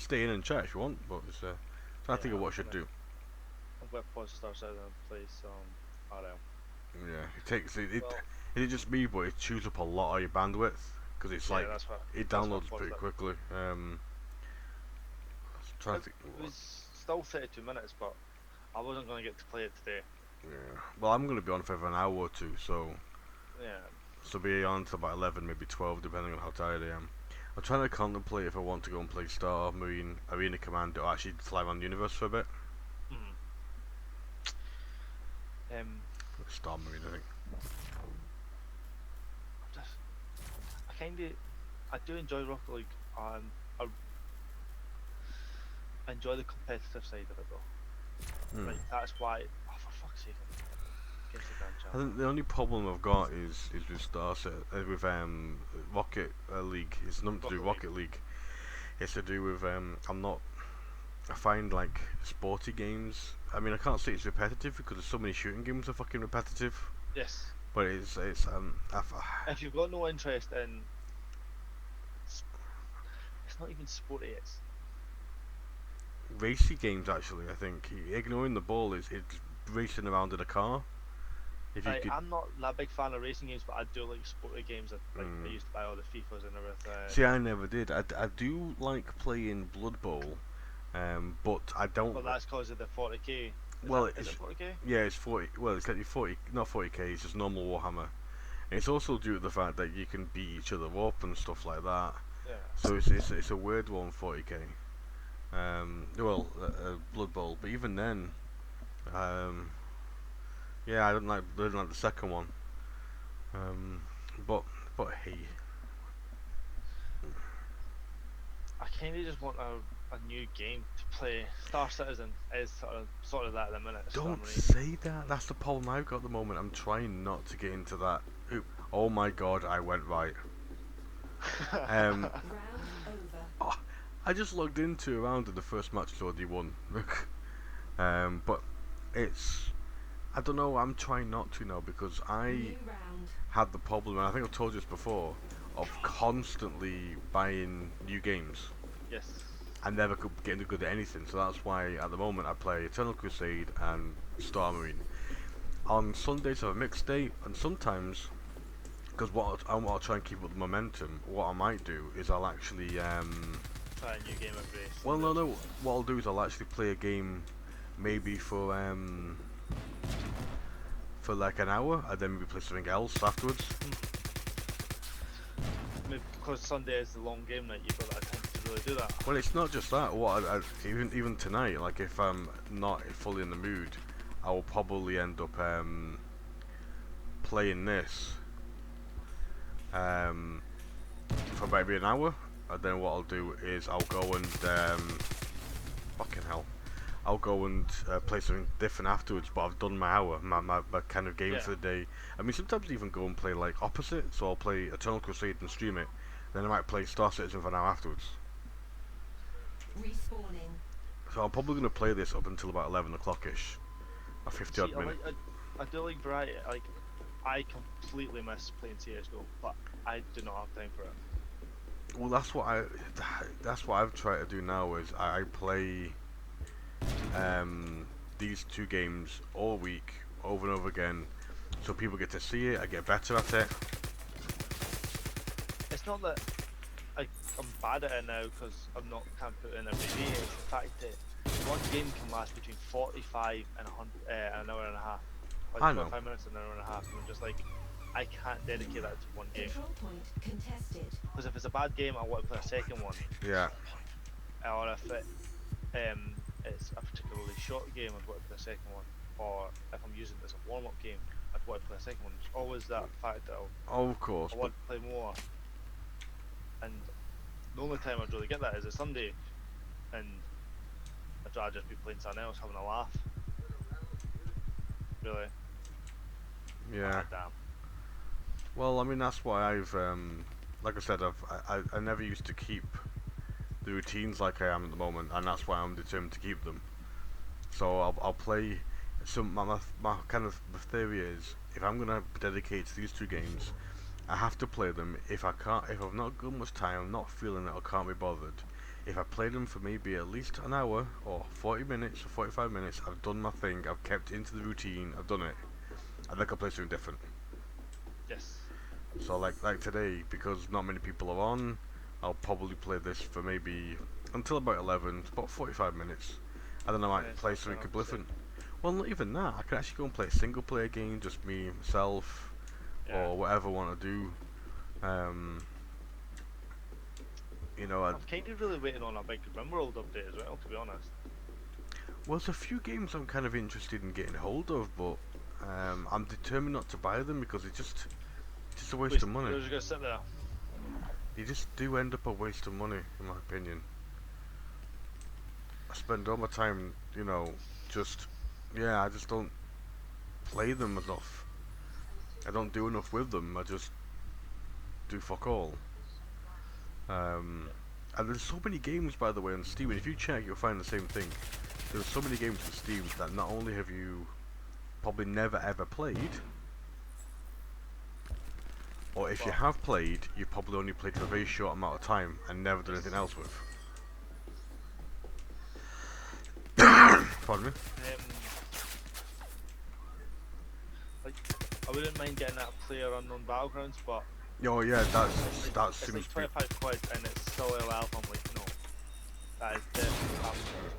stay in and chat if you want, but it's trying to think Yeah, of what I should do. I'm gonna pause Star Citizen and play some RL. Yeah, it takes it. Well, It just me, but it chews up a lot of your bandwidth because it's yeah, like it that's what I downloads paused pretty it. quickly. Trying to It think. was still 32 minutes, but I wasn't gonna get to play it today. Yeah. Well, I'm gonna be on for an hour or two, Yeah, so be on to about 11, maybe 12, depending on how tired I am. I'm trying to contemplate if I want to go and play Star Marine Arena Command or actually fly around the universe for a bit. mm. Star Marine, I think. I'm just, I kind of, I do enjoy Rocket League. I enjoy the competitive side of it though. Hmm. Like that's why. Oh, for fuck's sake! Against the Grand I Champ. think the only problem I've got is with with Rocket League. It's nothing to do with Rocket League. Rocket League. It's to do with I'm not. I find like sporty games. I mean, I can't say it's repetitive because there's so many shooting games are fucking repetitive. Yes. But it's If you've got no interest in, it's not even sporty. It's racy games actually. I think ignoring the ball is it's racing around in a car. If you like could, I'm not that big fan of racing games, but I do like sporty games. Like I mm. used to buy all the FIFAs and everything. See, I never did. I do like playing Blood Bowl, but I don't. But that's because of the 40k. Well, Is it's it 40k? yeah, it's 40. Well, it's like 40, not 40k. It's just normal Warhammer. And it's also due to the fact that you can beat each other up and stuff like that. Yeah. So it's a weird one, 40k. Blood Bowl, but even then, um, yeah, I don't like the second one. Um, but hey, I kind of just want a new game to play. Star Citizen is sort of that at the minute. Star don't Marine. say that. That's the problem I've got at the moment. I'm trying not to get into that. Oh my god, I went right. Um, oh, I just logged into a round of the first match I already won. But it's I don't know. I'm trying not to now because I had the problem, and I think I've told you this before, of constantly buying new games. Yes. I'm never getting good at anything, so that's why at the moment I play Eternal Crusade and Star Marine. On Sundays I have a mixed day, and sometimes, because I'll try and keep up the momentum, what I might do is I'll actually, Try a new game every well Sunday no or no, something. what I'll do is I'll actually play a game maybe for like an hour, and then maybe play something else afterwards. Maybe because Sunday is the long game night, you've got that time to really do that. Well, it's not just that. Even tonight, like if I'm not fully in the mood, I will probably end up playing this um, for maybe an hour, and then what I'll do is I'll go and fucking hell, I'll go and play something different afterwards. But I've done my hour, my kind of game Yeah. for the day. I mean, sometimes I even go and play like opposite. So I'll play Eternal Crusade and stream it. Then I might play Star Citizen for an hour afterwards. Respawning. So I'm probably going to play this up until about 11 o'clock ish, a 50 See, odd minute. I do like variety. Like, I completely miss playing CS:GO, but I do not have time for it. Well, that's what I've tried to do now. Is I play these two games all week, over and over again, so people get to see it. I get better at it. It's not that I'm bad at it now because can't put in every day. It's the fact that one game can last between 45 and 100, an hour and a half. Like I know. 45 minutes and an hour and a half. And I'm just like, I can't dedicate that to one game. Control point contested. Because if it's a bad game, I want to play a second one. Yeah. Or if it's a particularly short game, I'd want to play a second one. Or if I'm using it as a warm-up game, I'd want to play a second one. There's always that fact that Oh, of course. I want to play more. And the only time I'd really get that is a Sunday, and I'd rather just be playing something else, having a laugh. Really. Yeah. Ah, damn. Well, I mean that's why like I said, I never used to keep the routines like I am at the moment, and that's why I'm determined to keep them. So I'll play. So my kind of theory is, if I'm gonna dedicate to these two games, I have to play them. If I've not got much time, I'm not feeling it, or can't be bothered, if I play them for maybe at least an hour or 40 minutes or 45 minutes, I've done my thing, I've kept into the routine, I've done it, and then I can play something different. Yes. So like today, because not many people are on, I'll probably play this for maybe until about 11, about 45 minutes, and then I might play something completely different. Well, not even that. I could actually go and play a single player game, just me, myself, or whatever I want to do. You know, I'm kind of really waiting on a big RimWorld update as well, to be honest. well, there's a few games I'm kind of interested in getting hold of, but I'm determined not to buy them because it's just a waste of money. You're just gonna sit there. They just do end up a waste of money, in my opinion. I spend all my time, you know, I just don't play them enough. I don't do enough with them. I just do fuck all. And there's so many games, by the way, on Steam, and if you check, you'll find the same thing. There's so many games on Steam that not only have you probably never ever played, or if you have played, you've probably only played for a very short amount of time and never done anything else with. Pardon me? Like, I wouldn't mind getting that Player Unknown Battlegrounds, but Oh yeah, that it's seems like to be. 25 quid and it's still LL. I'm like, no. That is definitely, I'm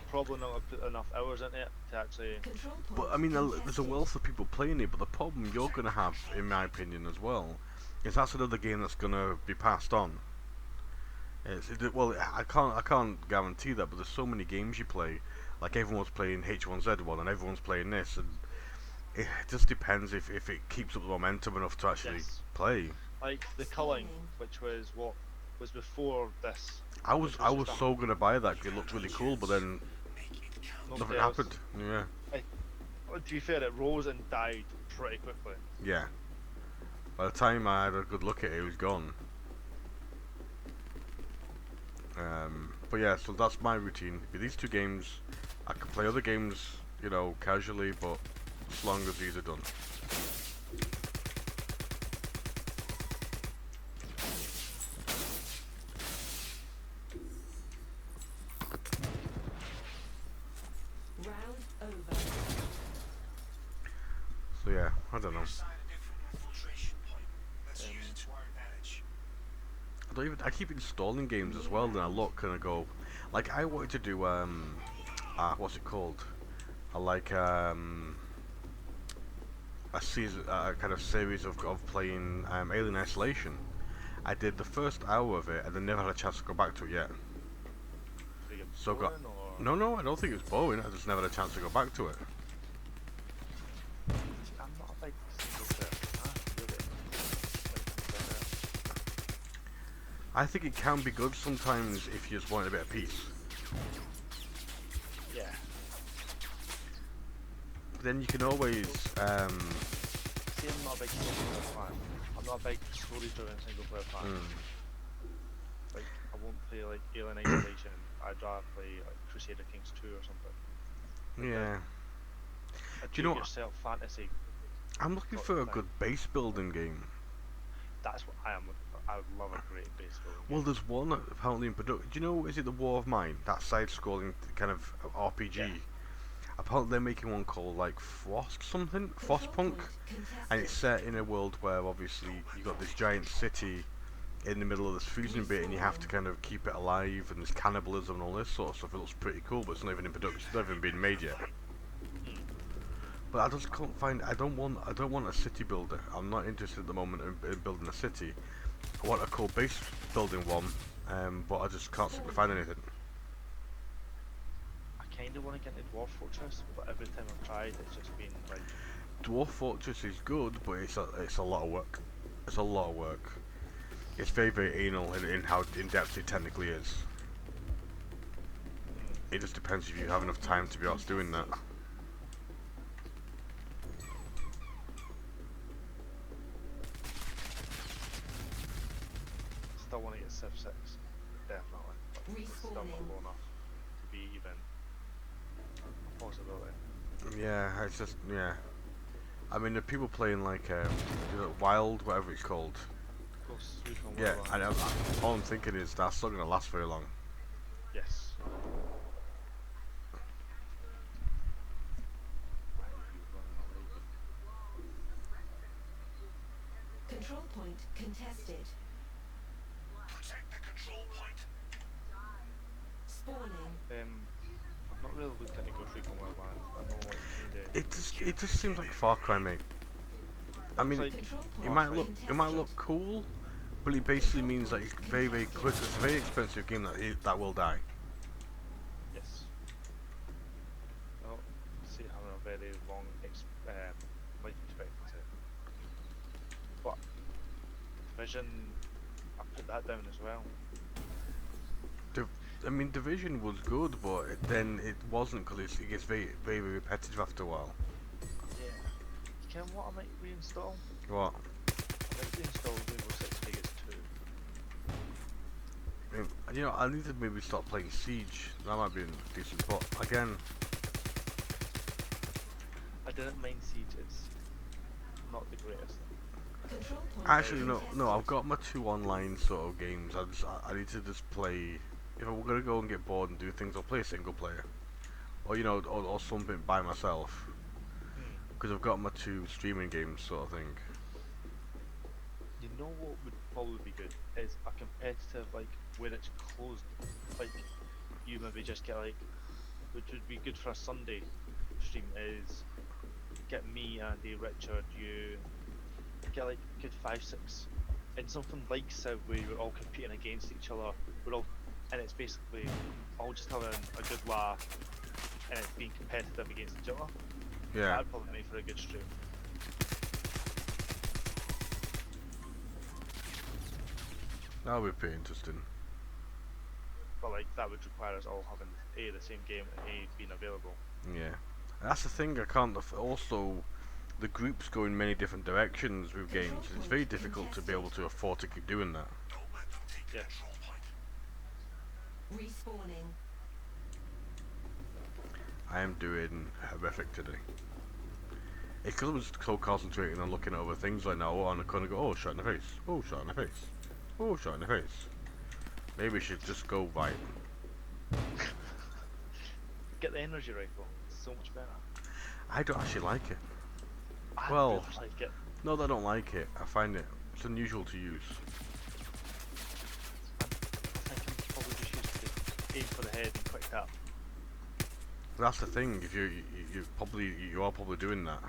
probably not gonna put enough hours into it to actually. But I mean, there's a wealth of people playing it, but the problem you're gonna have, in my opinion, as well, is that's another game that's gonna be passed on. Well, I can't guarantee that, but there's so many games you play. Like everyone's playing H1Z1 and everyone's playing this, and it just depends if it keeps up the momentum enough to actually play. Like the culling, which was what was before this. I was so gonna buy that 'cause it looked really cool, but then nothing happened. Yeah. To be fair, it rose and died pretty quickly. Yeah. By the time I had a good look at it, it was gone. But yeah, so that's my routine. With these two games, I can play other games, you know, casually, but as long as these are done. So yeah, I don't know. I keep installing games as well, then I look and I go, like I wanted to do what's it called? I like a kind of series of playing Alien Isolation. I did the first hour of it and then never had a chance to go back to it yet. So no, I don't think it's boring. I just never had a chance to go back to it. I'm not a big single player. I think it can be good sometimes if you just want a bit of peace. Yeah. But then you can always See, I'm not a big single player fan. I'm not a big story-driven single player fan. Like, I won't play like Alien Isolation. I'd rather play like Crusade Kings 2 or something. Yeah. Do you know yourself fantasy? I'm looking for a good base building game. That's what I am looking for. I would love a great base building game. Well, there's one apparently in production. Do you know, is it the War of Mine? That side-scrolling kind of RPG. Yeah. Apparently they're making one called like Frostpunk, and it's set in a world where obviously you got this giant city in the middle of this freezing bit, and you have to kind of keep it alive, and there's cannibalism and all this sort of stuff. It looks pretty cool, but it's not even in production. It's not even been made yet. But I just can't find. I don't want a city builder. I'm not interested at the moment in building a city. I want a cool base building one, but I just can't seem to find anything. I kind of want to get into Dwarf Fortress, but every time I've tried, it's just been like. Dwarf Fortress is good, but it's a lot of work. It's a lot of work. It's very, very anal in how in depth it technically is. It just depends if you have enough time to be honest doing that. Still want to get Civ 6, definitely. But it's still not low enough to be even a possibility. Yeah, it's just I mean, the people playing like Wild, whatever it's called. Yeah, all I'm thinking is that's not gonna last very long. Yes. Why are you running away? Control point contested. Protect the control point. Spawning. I've not really looked into Ghost Recon Wildlands, but I know it's kind of. It just seems like Far Cry, mate. I Looks mean, like Control it point might contested. look cool, but it basically means that it's very quick. It's a very expensive game that will die. Yes. I don't see it having a very long life expectancy. But Division, I put that down as well. I mean, Division was good, but then it wasn't because it gets very repetitive after a while. Yeah. You can what I might reinstall? What? I might reinstall Rainbow Six Vegas 2. You know, I need to maybe start playing Siege. That might be decent, but again, I didn't mind Siege, it's not the greatest. Control point actually, contested. no. I've got my 2 online sort of games. I need to just play. If I'm gonna go and get bored and do things, I'll play a single player, or you know, or something by myself. Because I've got my 2 streaming games, sort of thing. You know what would probably be good is a competitive, like where it's closed, like you maybe just get like, which would be good for a Sunday stream is get me, Andy, Richard, you, get like good 5-6 in something like Civ where we're all competing against each other. We're all, and it's basically all just having a good laugh, and it's being competitive against each other. Yeah. That'd probably make for a good stream. That would be pretty interesting. But like that would require us all having the same game and being available. Yeah. That's the thing. I can't. Also, the groups go in many different directions with games. It's very difficult to be able to afford to keep doing that. Don't let them take the Yeah. control point. Respawning. I am doing horrific today. It's because I was so concentrating on looking at other things right now, and I kind of go, oh, shot in the face. Oh, shot in the face. Oh, shot in the face. Maybe we should just go right. Get the energy rifle. It's so much better. I don't actually like it. I Well- really like it. Not that I don't like it. I find it's unusual to use. I think I'm probably just used to aim for the head and quick tap. That's the thing. If you are probably doing that.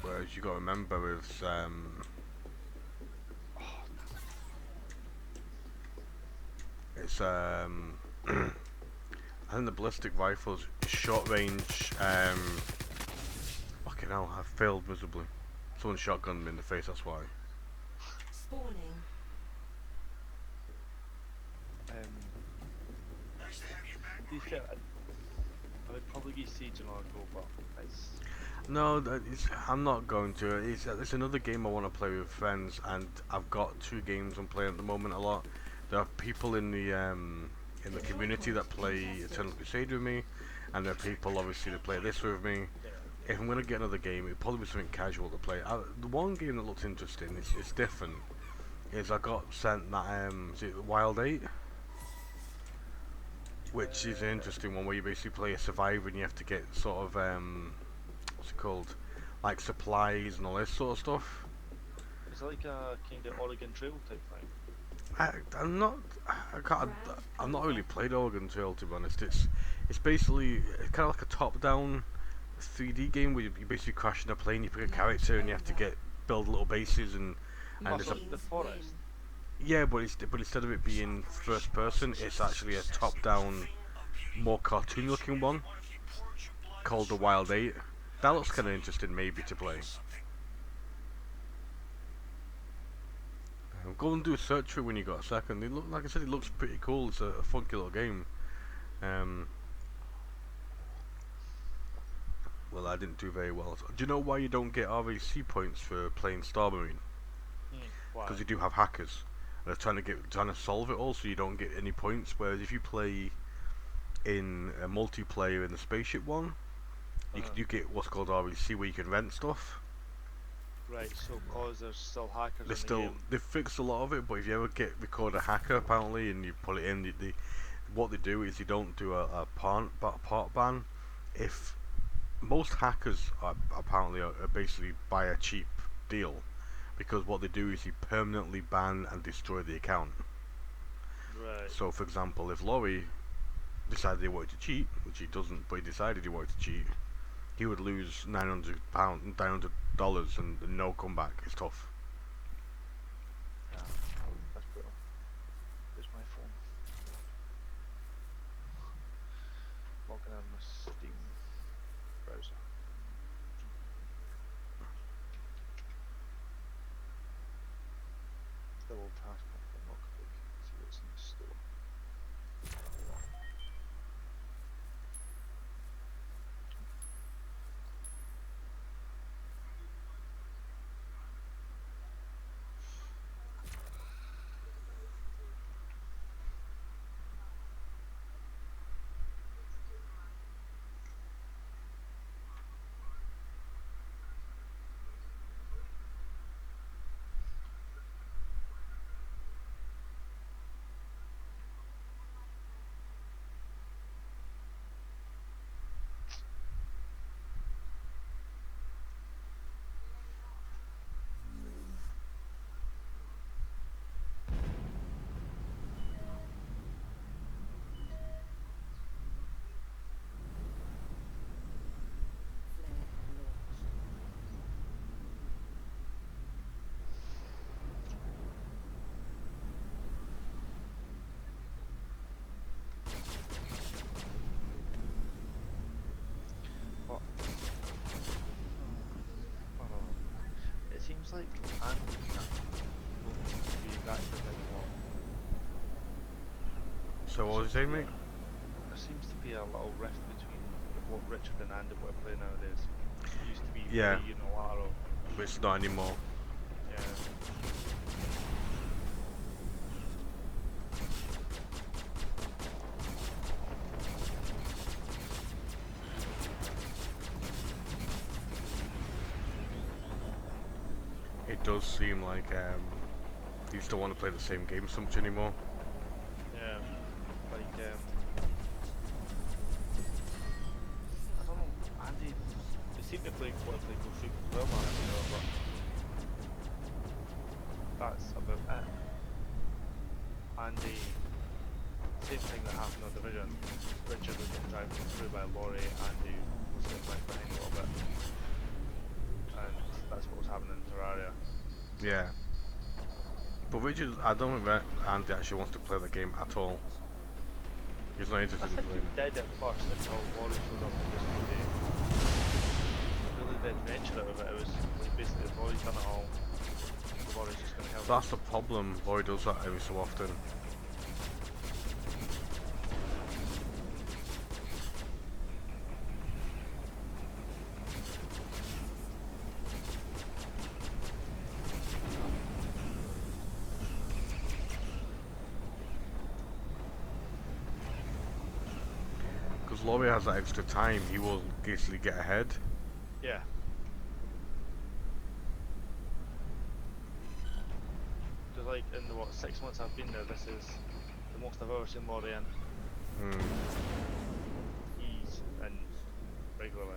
Whereas you got to remember with it's I think the ballistic rifles short range. Fucking hell! I failed miserably. Someone shotgunned me in the face. That's why. Spawning. Nice to have you back. To be fair, I would probably give Siege another go, but it's No, I'm not going to. It's another game I want to play with friends, and I've got 2 games I'm playing at the moment a lot. There are people in the community that play Eternal Crusade with me, and there are people obviously that play this with me. If I'm gonna get another game, it'd probably be something casual to play. The one game that looks interesting, it's different, is I got sent that is it Wild 8? Which is an interesting one where you basically play a survivor and you have to get sort of what's it called, like supplies and all this sort of stuff. it's like a kind of Oregon Trail type thing. I'm not. I've not really played Oregon Trail, to be honest. It's basically kind of like a top-down 3D game where you basically crash in a plane, you pick a character and you have to build little bases and That's there's a, like the forest. yeah, but instead of it being first person, it's actually a top-down, more cartoon-looking one called the Wild 8. That looks kind of interesting, maybe to play. Go and do a search for it when you got a second. It like I said, it looks pretty cool. It's a funky little game. Well, I didn't do very well. Do you know why you don't get RAC points for playing Star Marine? Why? Because you do have hackers. And they're trying to solve it all, so you don't get any points. Whereas if you play in a multiplayer in the spaceship one, you get what's called RAC, where you can rent stuff. Right, so cause there's still hackers They in the still game. they fixed a lot of it, but if you ever record a hacker apparently and you put it in, what they do is they don't do a part ban. If most hackers apparently are basically buy a cheap deal, because what they do is they permanently ban and destroy the account. Right. So, for example, if Laurie decided he wanted to cheat, which he doesn't, but he decided he wanted to cheat, he would lose £900, $900, and no comeback. It's tough. Yeah, that's brutal. Here's my phone. Logging in my Steam browser. Double task but not click. See what's in the store. What? Oh, it seems like Andy don't be as active anymore. So what was you saying, mate? There seems to be a little rift between what Richard and Andy want to play nowadays. It used to be Yeah. very unilateral. But it's not anymore. Yeah. It does seem like you just don't want to play the same game so much anymore. Yeah. Like, I don't know, Andy, they seem to want to play Crusade as well, man, but that's about it. Andy, same thing that happened on Division. Richard was getting dragged through by Laurie, Andy was getting left behind a little bit. And that's what was happening in Terraria. Yeah. But Richard, I don't think that Andy actually wants to play the game at all. He's not I interested in think he playing it. did at first until Laurie showed up and just really did venture out of it. It was like basically Laurie's done it all. So Laurie's just going to help. That's the problem. Laurie does that every so often. Because Laurie has that extra time, he will basically get ahead. Yeah. Because like in the 6 months I've been there, this is the most I've ever seen Laurie in. Hmm. He's in regularly.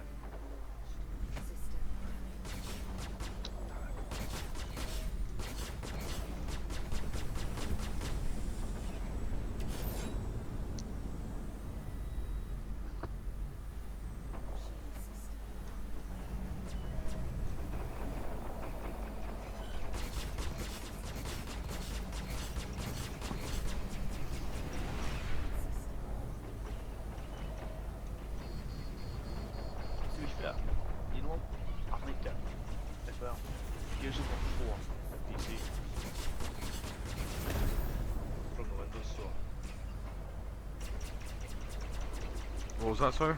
To be fair, you know what? I might get as well. Gears of War 4 at PC from the Windows Store. What was that, sorry?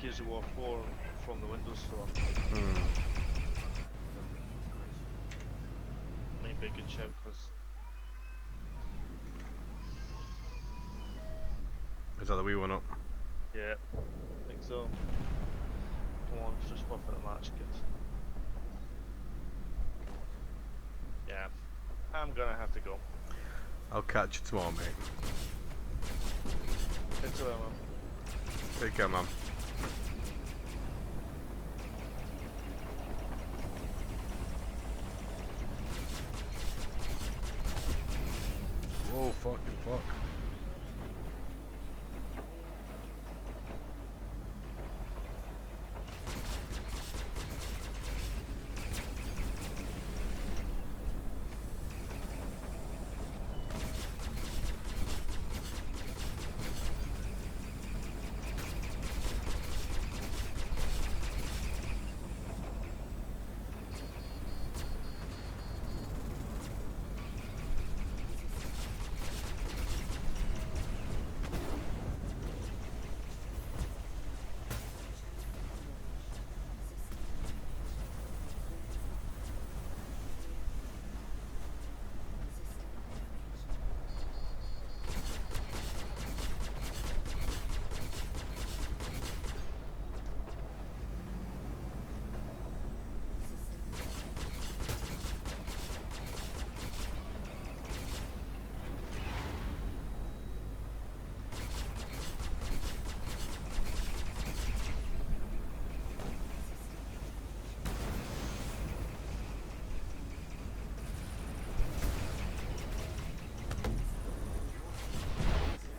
Gears of War 4 from the Windows Store. Hmm. Might be a good shout because Is that the wee one up? yeah, I think so. Come on, it's just worth it a match, good. I'm gonna have to go. I'll catch you tomorrow, mate. It's a man. Take care, man. Whoa, fucking fuck.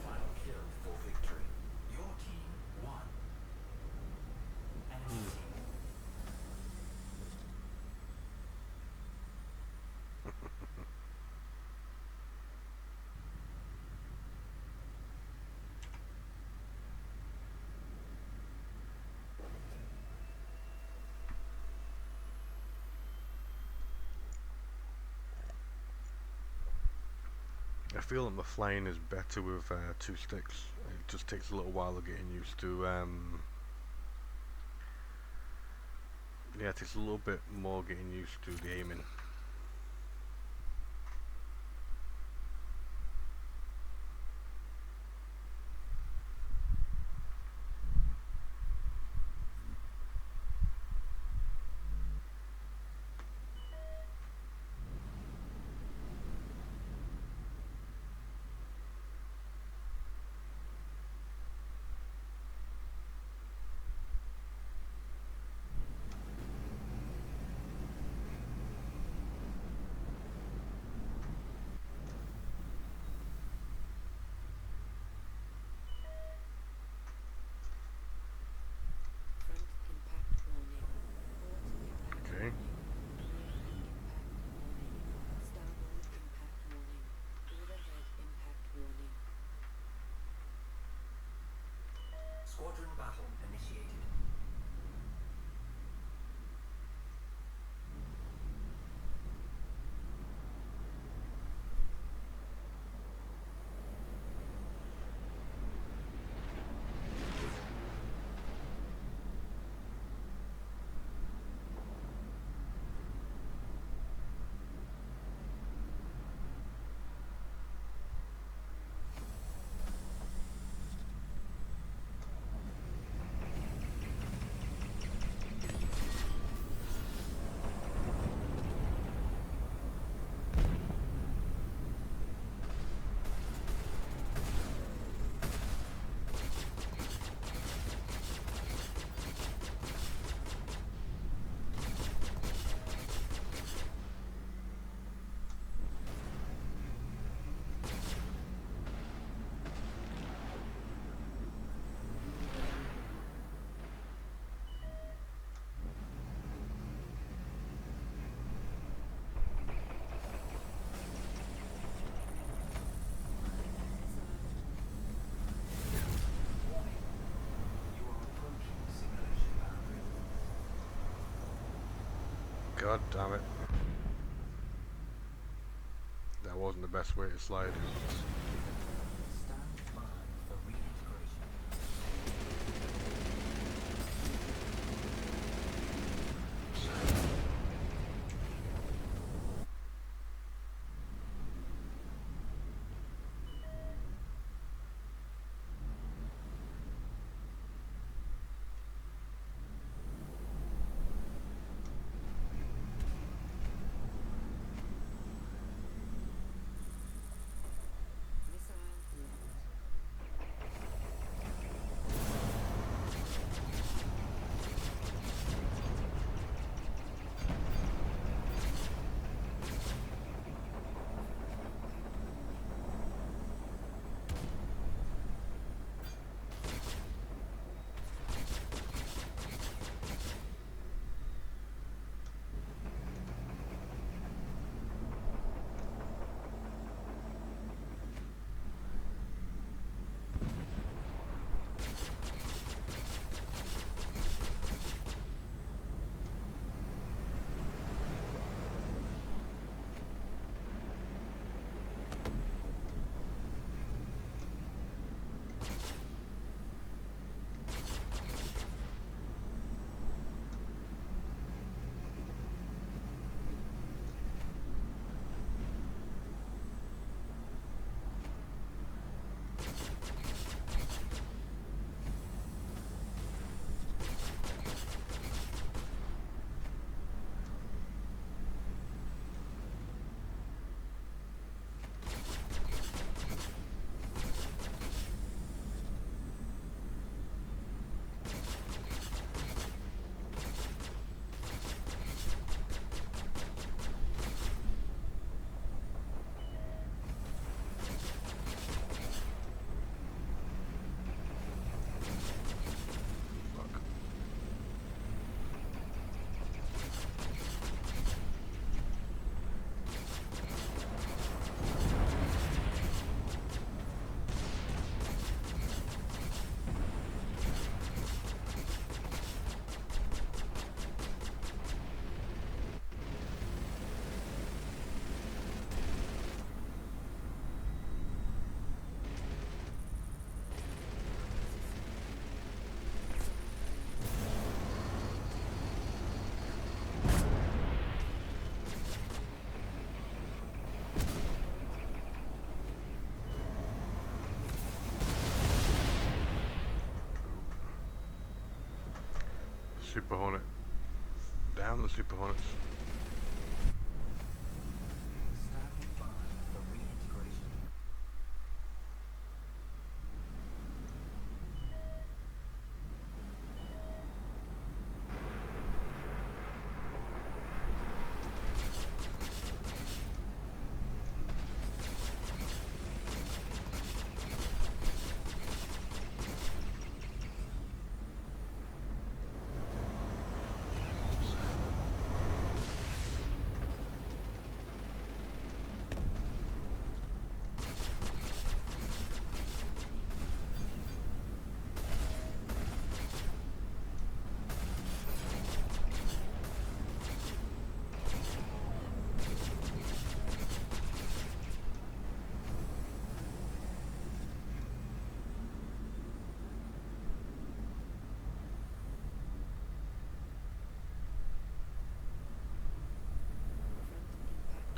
Final kill for victory. Your team won. Enemy team. I feel that my flying is better with 2 sticks. It just takes a little while of getting used to. Yeah, it takes a little bit more getting used to the aiming. Front impact warning. Port impact Okay. warning. Rear impact warning. Starboard impact warning. Overhead impact warning. Squadron battle initiated. God damn it. That wasn't the best way to slide. Stand by for reintegration. Super Hornet. Down the Super Hornets. Standing by for reintegration.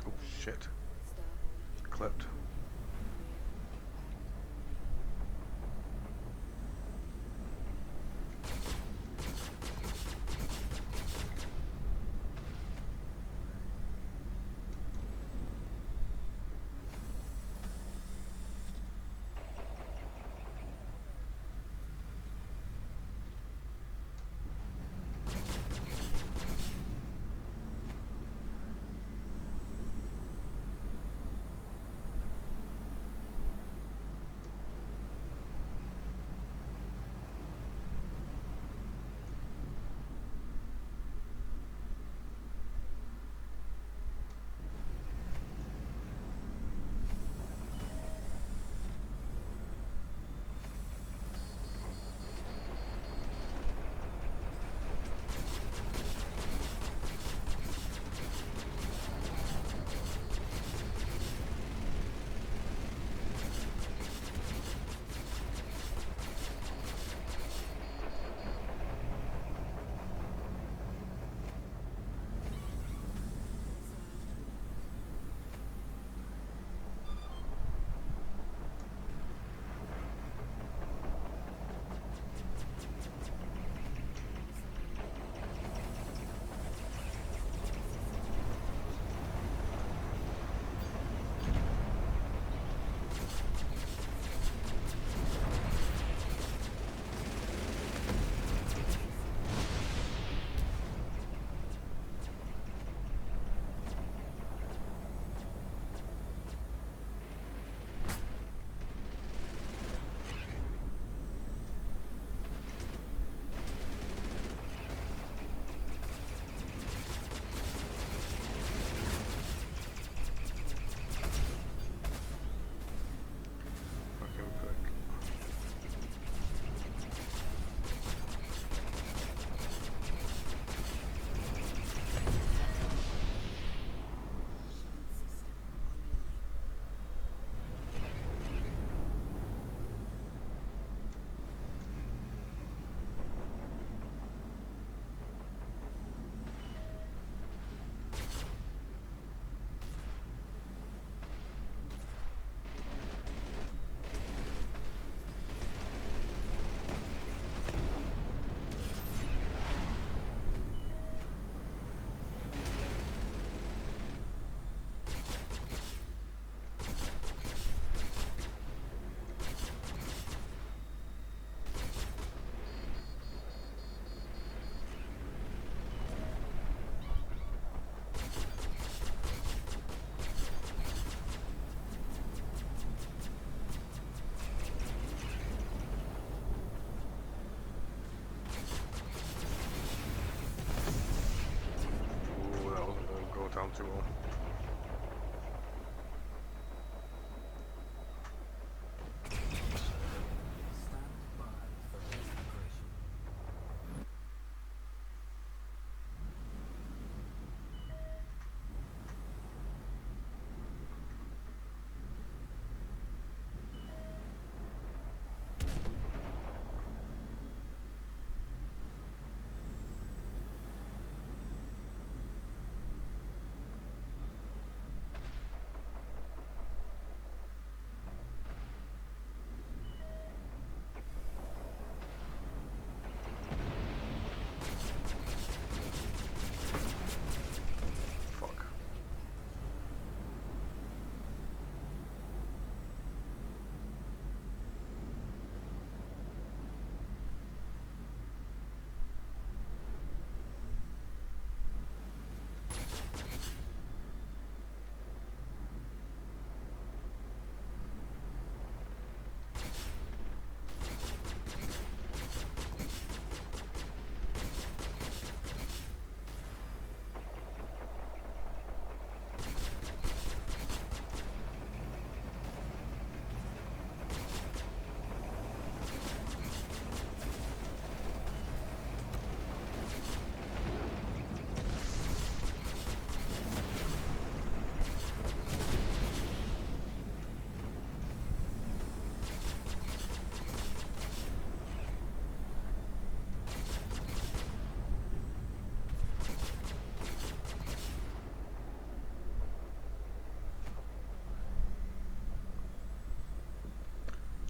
Oh shit. Clipped.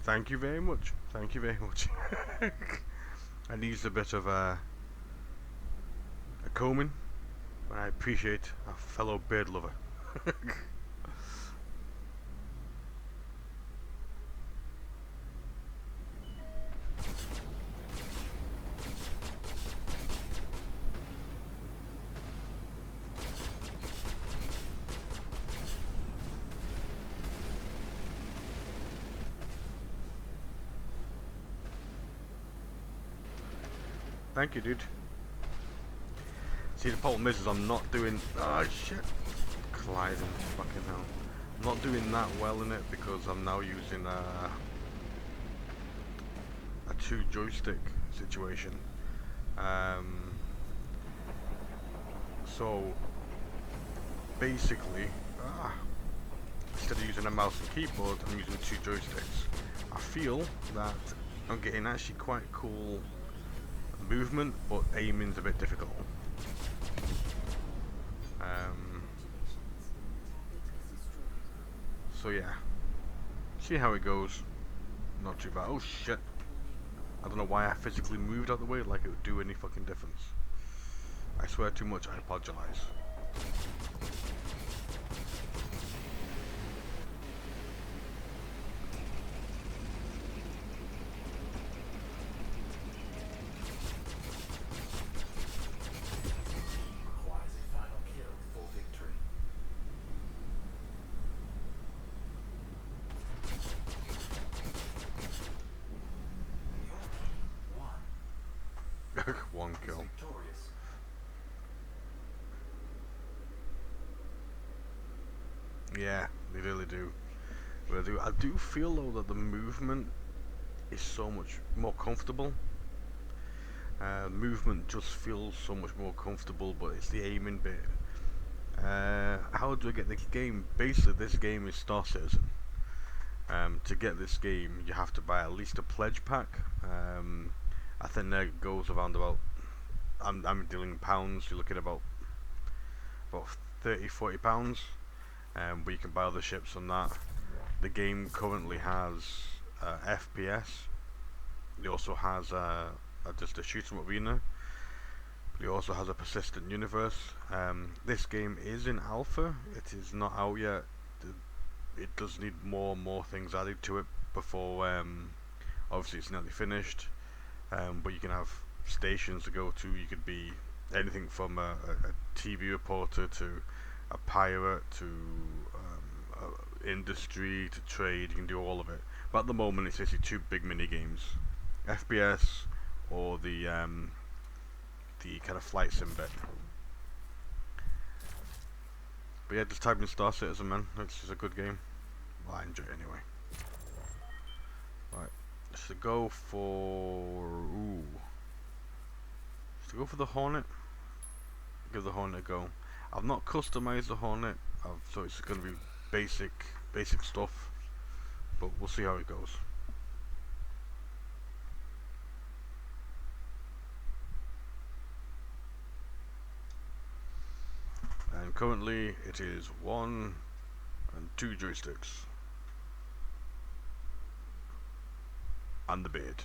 Thank you very much. Thank you very much. I needs a bit of a combing, and I appreciate a fellow bird lover. Thank you, dude. See, the problem is I'm not doing. Oh shit! Colliding, fucking hell. I'm not doing that well in it because I'm now using a two joystick situation. So basically, instead of using a mouse and keyboard, I'm using two joysticks. I feel that I'm getting actually quite cool movement, but aiming's a bit difficult. So yeah, see how it goes. Not too bad. Oh shit! I don't know why I physically moved out the way like it would do any fucking difference. I swear too much, I apologize. Requires a final kill for victory. Your team won. One Is kill. victorious. Yeah, they really do. Really do. I do feel though that the movement is so much more comfortable. Movement just feels so much more comfortable, but it's the aiming bit. How do I get this game? Basically, this game is Star Citizen. To get this game, you have to buy at least a pledge pack. I think that goes around about. I'm dealing in pounds. You're looking at about 30-40 pounds. But you can buy other ships on that. The game currently has FPS. It also has just a shoot 'em arena. But it also has a persistent universe. This game is in alpha. It is not out yet. It does need more and more things added to it before. Obviously, it's nearly finished. But you can have stations to go to. You could be anything from a TV reporter to a pirate to industry to trade. You can do all of it. But at the moment, it's basically two big mini games: FPS or the kind of flight sim bit. But yeah, just type in Star Citizen, man. It's just a good game. Well, I enjoy it anyway. Right, so go for so go for the Hornet. Give the Hornet a go. I've not customized the Hornet, so it's going to be basic stuff. But we'll see how it goes. And currently it is 1 and 2 joysticks. And the beard.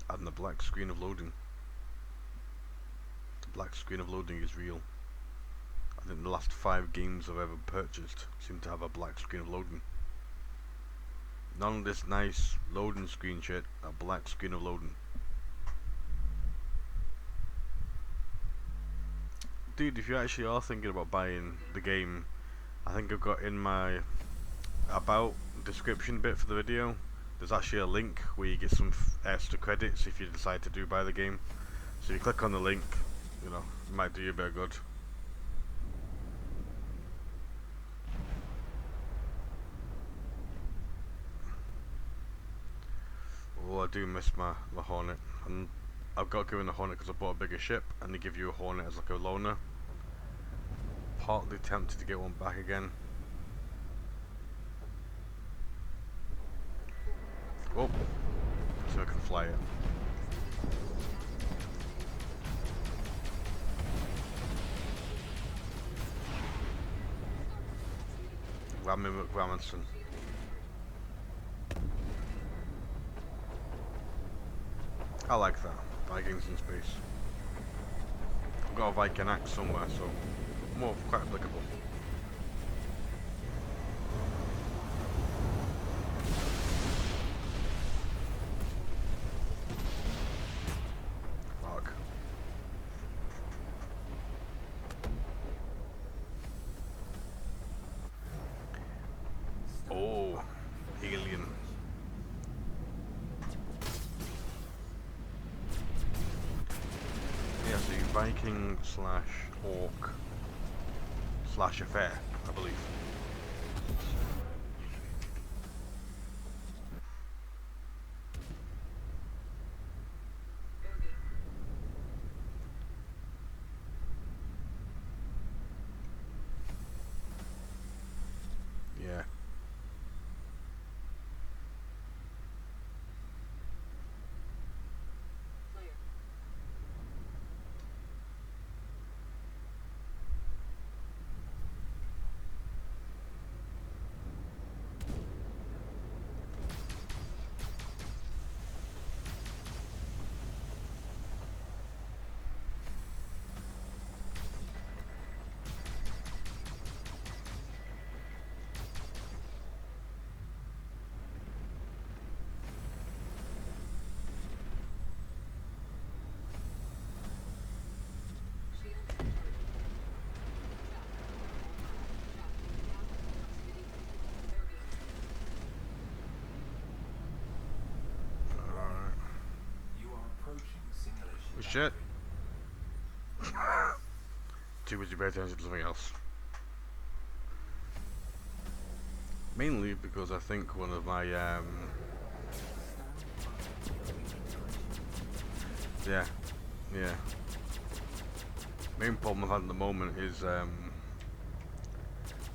And the black screen of loading. The black screen of loading is real. I think the last 5 games I've ever purchased seem to have a black screen of loading. None of this nice loading screen shit, a black screen of loading. Dude, if you actually are thinking about buying the game, I think I've got in my about description bit for the video, there's actually a link where you get some extra credits if you decide to buy the game. So you click on the link, you know, it might do you a bit of good. Oh, I do miss my Hornet, and I've got given the Hornet because I bought a bigger ship, and they give you a Hornet as like a loaner. Partly tempted to get one back again. buy it. Rami McRamanson. I like that. Vikings in space. I've got a Viking axe somewhere, so more quite applicable. Fuck. Oh, alien. Yeah, so you Viking slash orc slash affair, I believe. Yeah. Alright. You are approaching simulation. Shit. Too busy paying attention to something else. Mainly because I think one of my yeah. Main problem I've had at the moment is I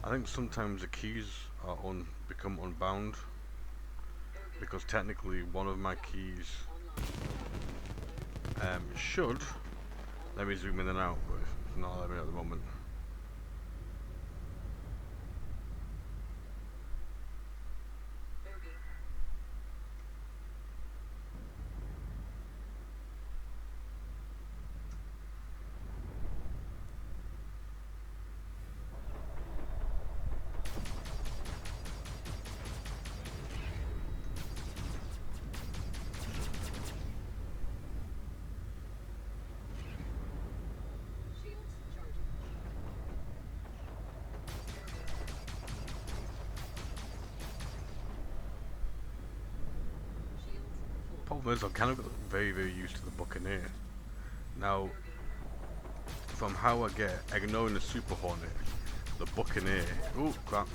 think sometimes the keys are become unbound because technically one of my keys should let me zoom in and out, but it's not letting me at the moment. Problem is, I've kind of got very, very used to the Buccaneer. Now, from how I get, ignoring the Super Hornet, the Buccaneer, oh crap,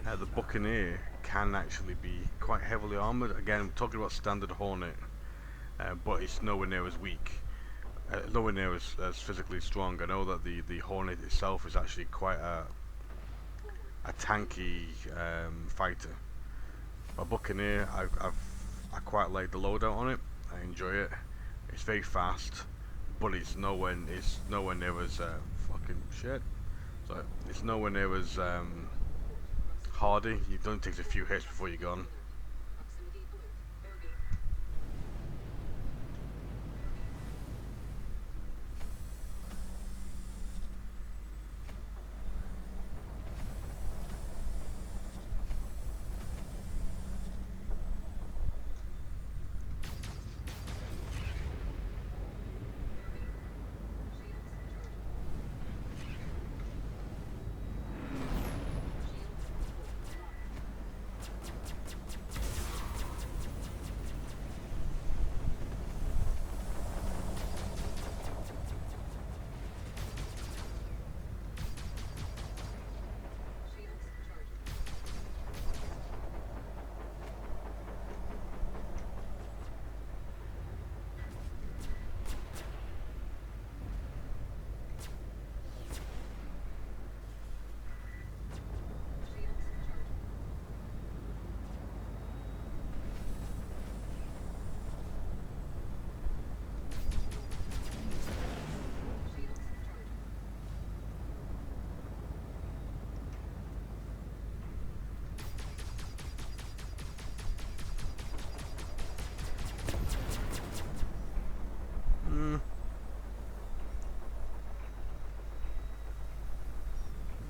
the Buccaneer can actually be quite heavily armoured. Again, I'm talking about standard Hornet, but it's nowhere near as weak, nowhere near as physically strong. I know that the Hornet itself is actually quite a tanky fighter. But Buccaneer, I quite like the loadout on it. I enjoy it. It's very fast, but it's nowhere near as fucking shit. So it's nowhere near as hardy. It only takes a few hits before you're gone.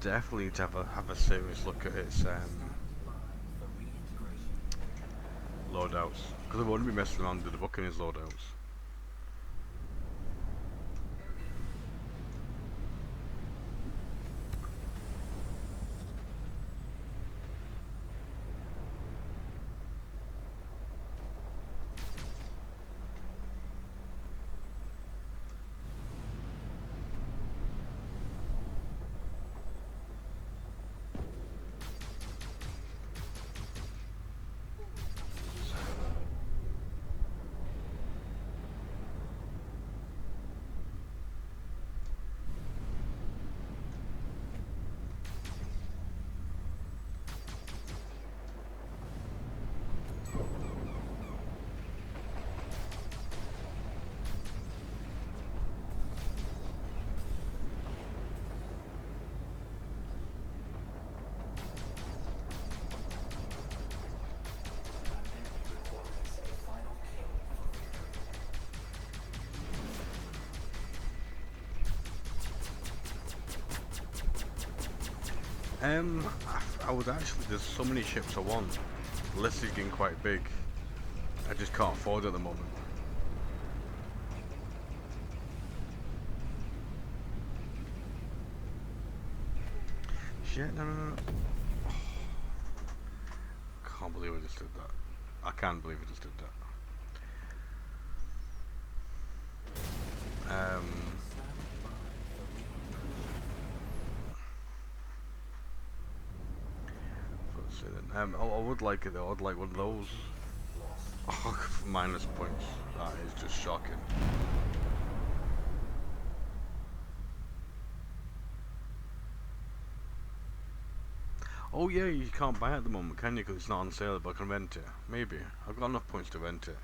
definitely need to have a serious look at its loadouts, because I wouldn't be messing around with the Buccaneers loadouts. I would actually, there's so many ships I want. The list is getting quite big. I just can't afford it at the moment. Shit, no. Oh, can't believe I just did that. I can't believe I just did that. Let's see then. I would like it though. I'd like one of those. Oh, minus points. That is just shocking. Oh yeah, you can't buy it at the moment, can you? Because it's not on sale, but I can rent it. Maybe. I've got enough points to rent it.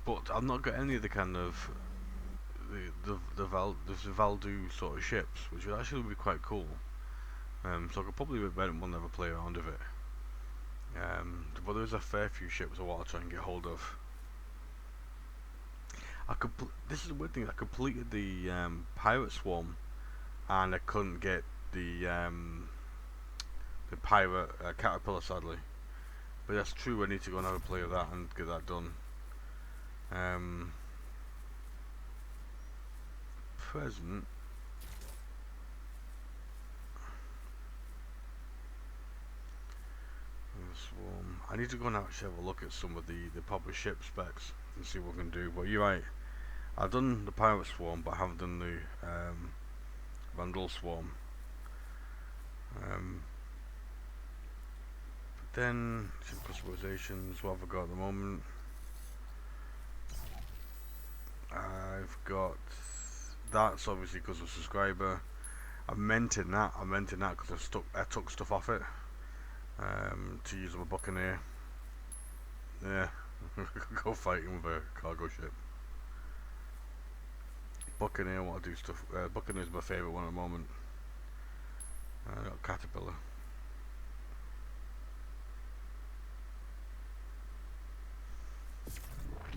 But I've not got any of the kind of the Valdu sort of ships, which would actually be quite cool. So I could probably rent one, never play around with it. But there's a fair few ships I want to try and get hold of. This is the weird thing. I completed the pirate swarm, and I couldn't get the pirate caterpillar, sadly. But that's true. I need to go and have a play of that and get that done. Present. Swarm. I need to go and actually have a look at some of the proper ship specs and see what we can do. But you're right. I've done the pirate swarm, but I haven't done the vandal swarm. But then some customizations. What have I got at the moment? I've got that's obviously because of subscriber. I'm menting that because I took stuff off it to use on a Buccaneer. Yeah, go fighting with a cargo ship. Buccaneer, I want to do stuff. Buccaneer is my favourite one at the moment. I got Caterpillar.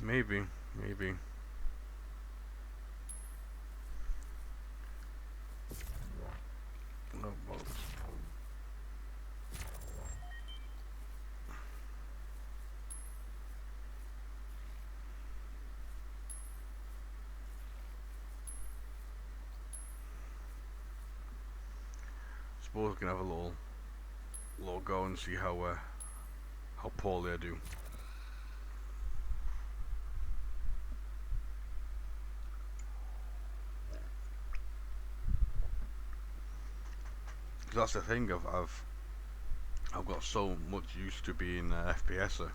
Maybe. No boats. Suppose we can have a little go and see how poorly I do. That's the thing. I've got so much used to being FPSer,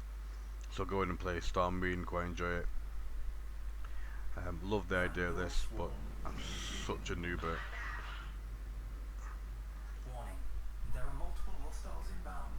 so go in and play Storm Marine, quite enjoy it. Love the idea of this, but I'm such a noob at it. Warning. There are multiple hostiles inbound.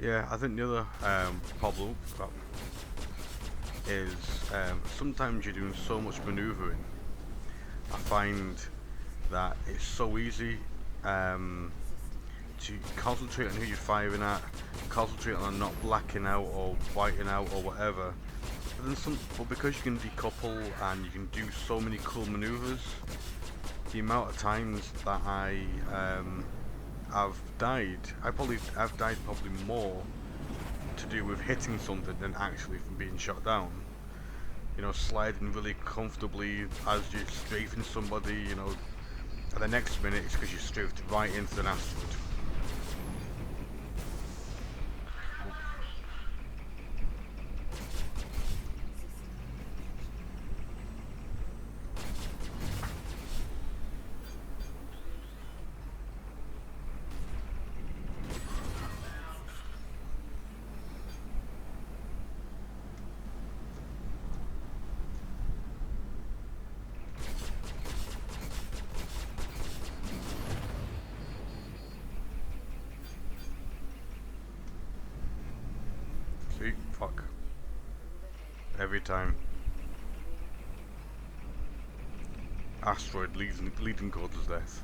Yeah, I think the other problem is sometimes you're doing so much manoeuvring. I find that it's so easy to concentrate on who you're firing at, concentrate on not blacking out or whiting out or whatever. But because you can decouple and you can do so many cool maneuvers, the amount of times that I've died, I've died probably more to do with hitting something than actually from being shot down. You know, sliding really comfortably as you're strafing somebody, you know, and the next minute it's because you strafed right into an asteroid. See? Fuck. Every time. Asteroid leading towards his death.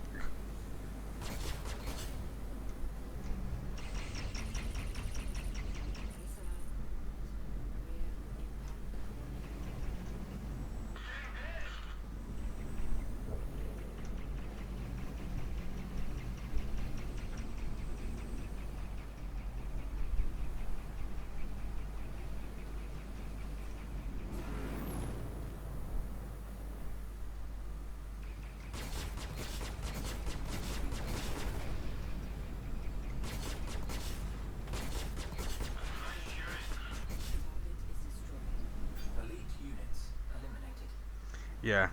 Elite units eliminated. Yeah.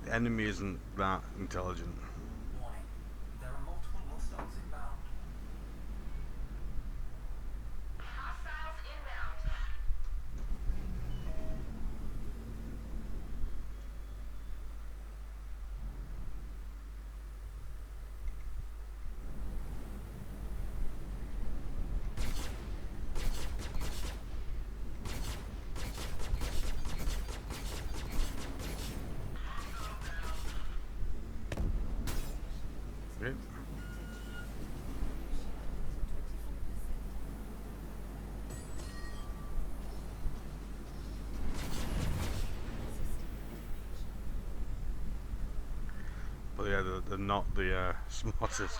The enemy isn't that intelligent. Warning. There are multiple hostiles inbound. Okay. But yeah, they're not the smartest.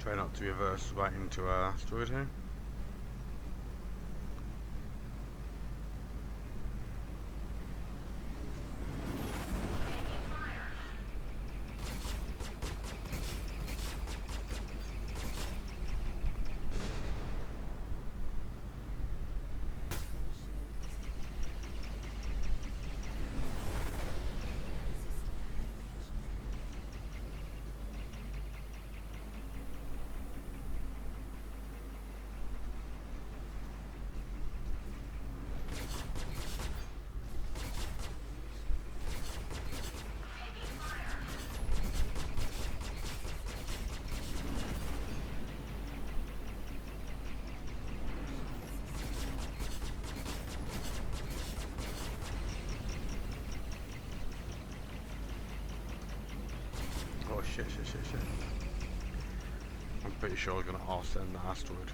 Try not to reverse right into our asteroid here. Oh shit. I'm pretty sure we're gonna offsend the asteroid.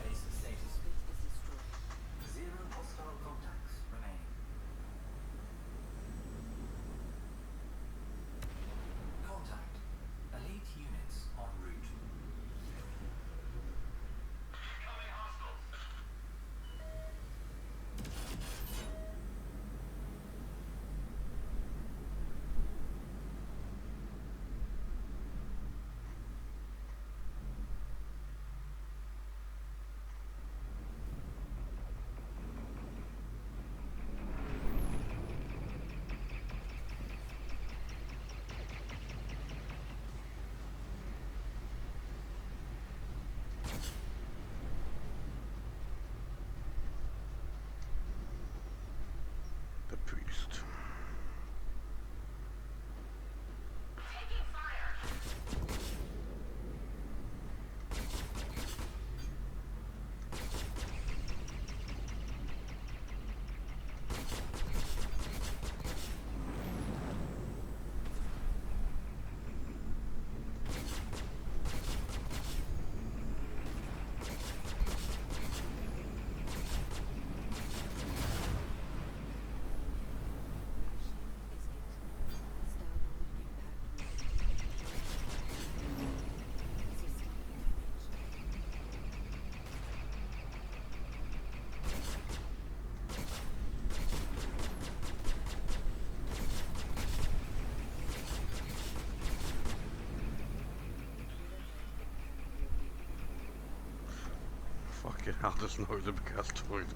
Base status. Zero hostile contacts remaining. Contact. Elite units en route. The priest. Fucking hell, there's no the big asteroid.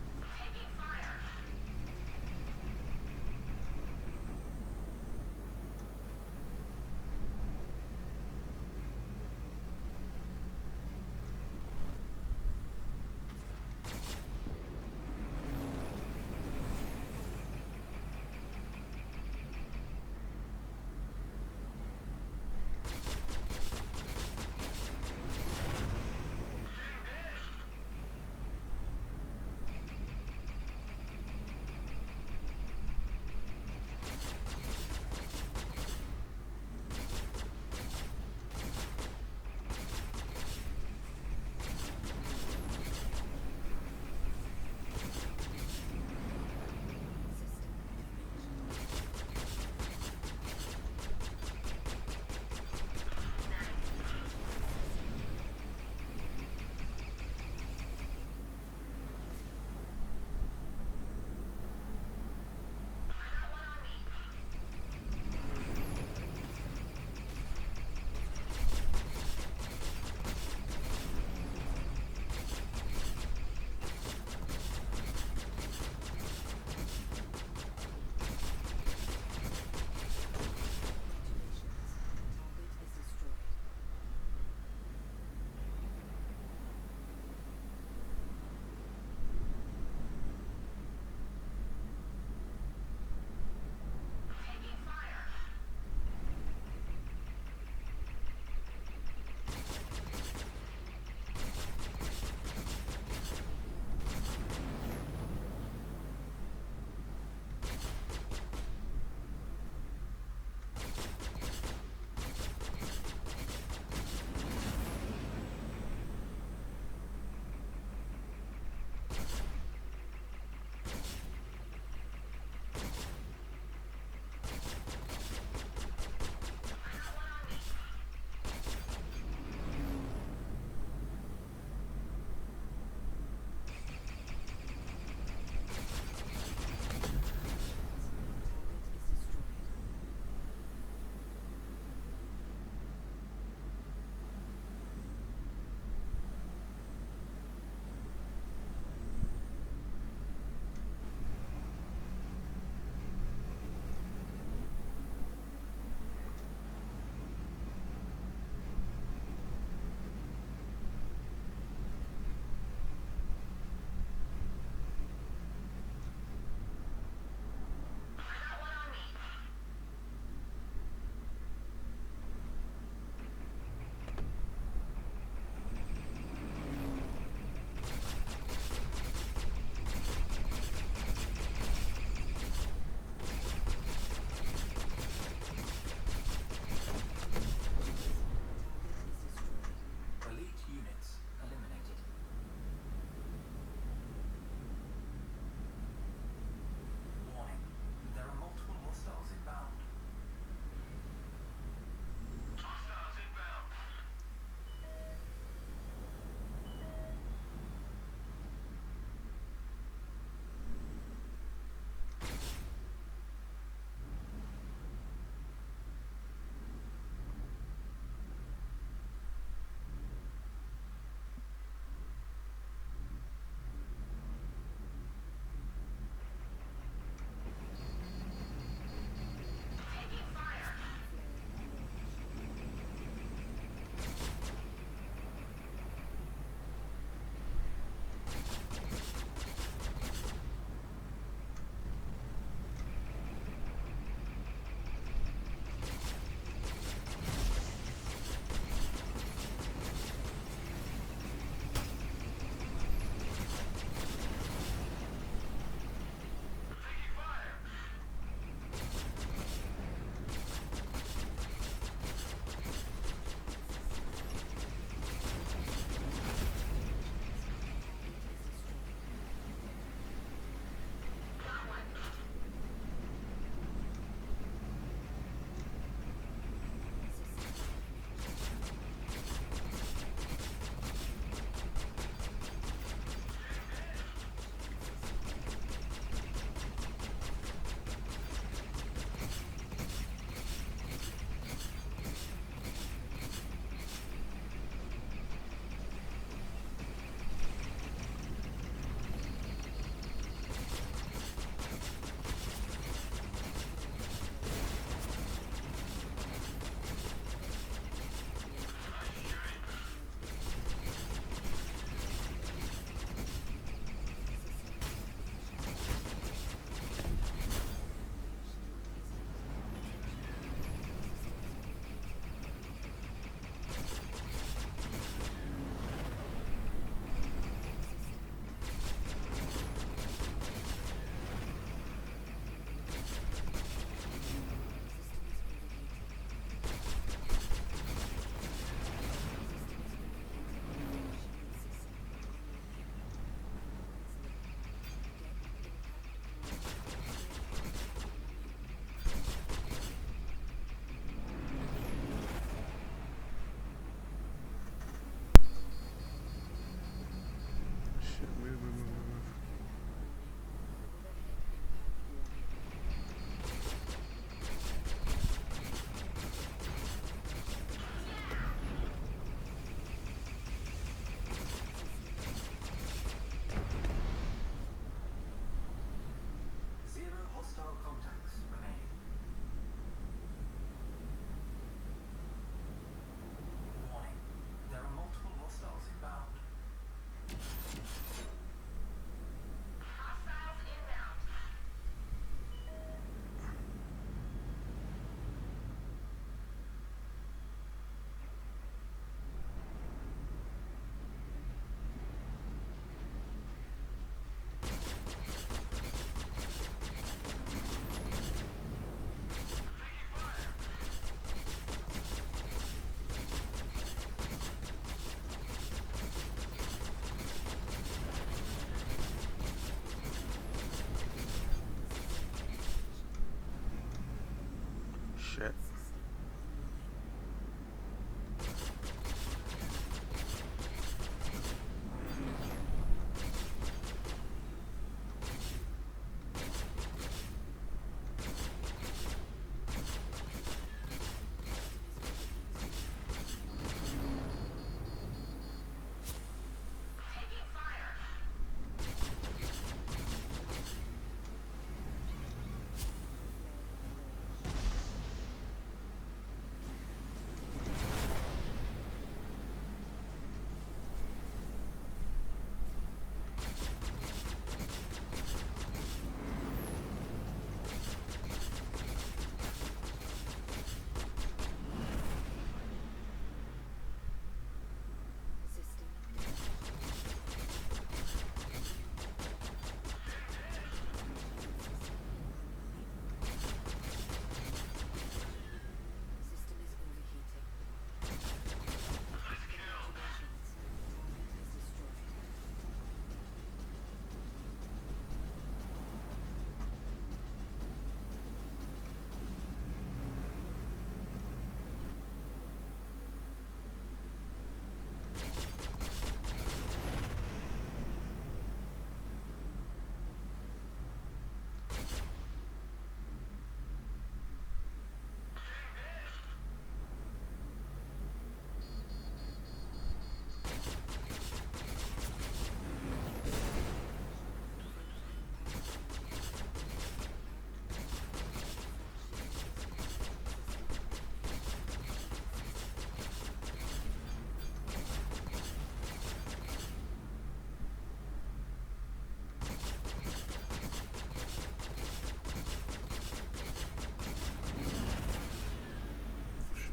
Shit.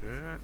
Shit.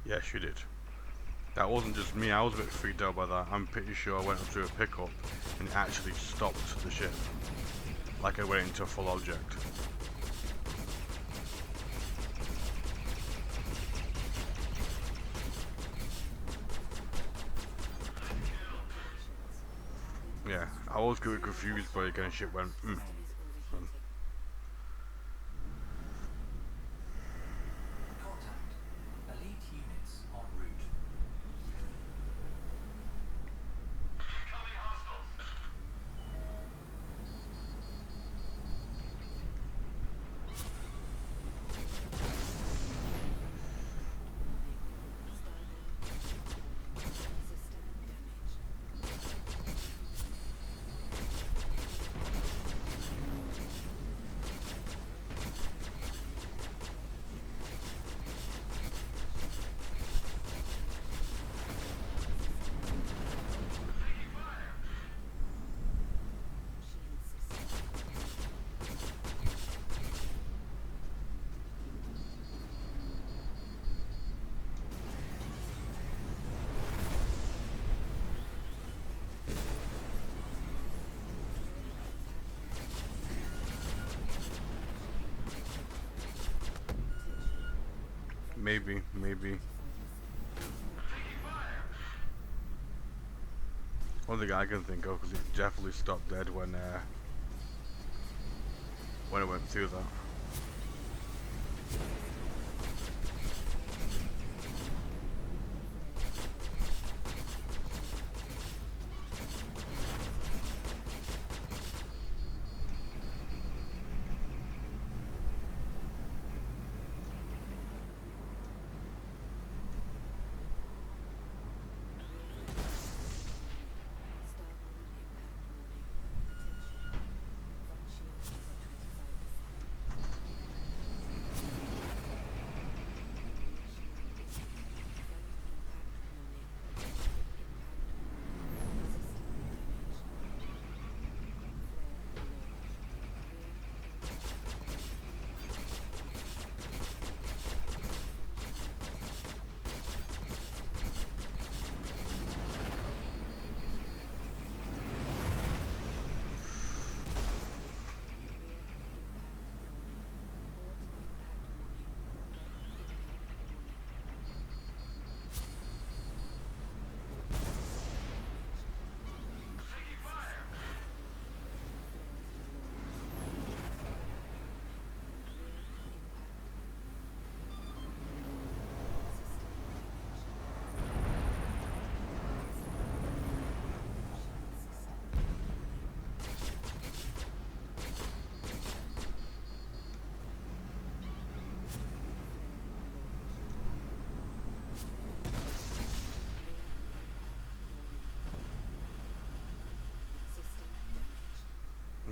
Yes, you did. That wasn't just me, I was a bit freaked out by that. I'm pretty sure I went up to a pickup and it actually stopped the ship. Like I went into a full object. Yeah, I was getting confused by again, ship went Contact. Elite units en route. maybe. Only thing I can think of, because it definitely stopped dead when it went through that.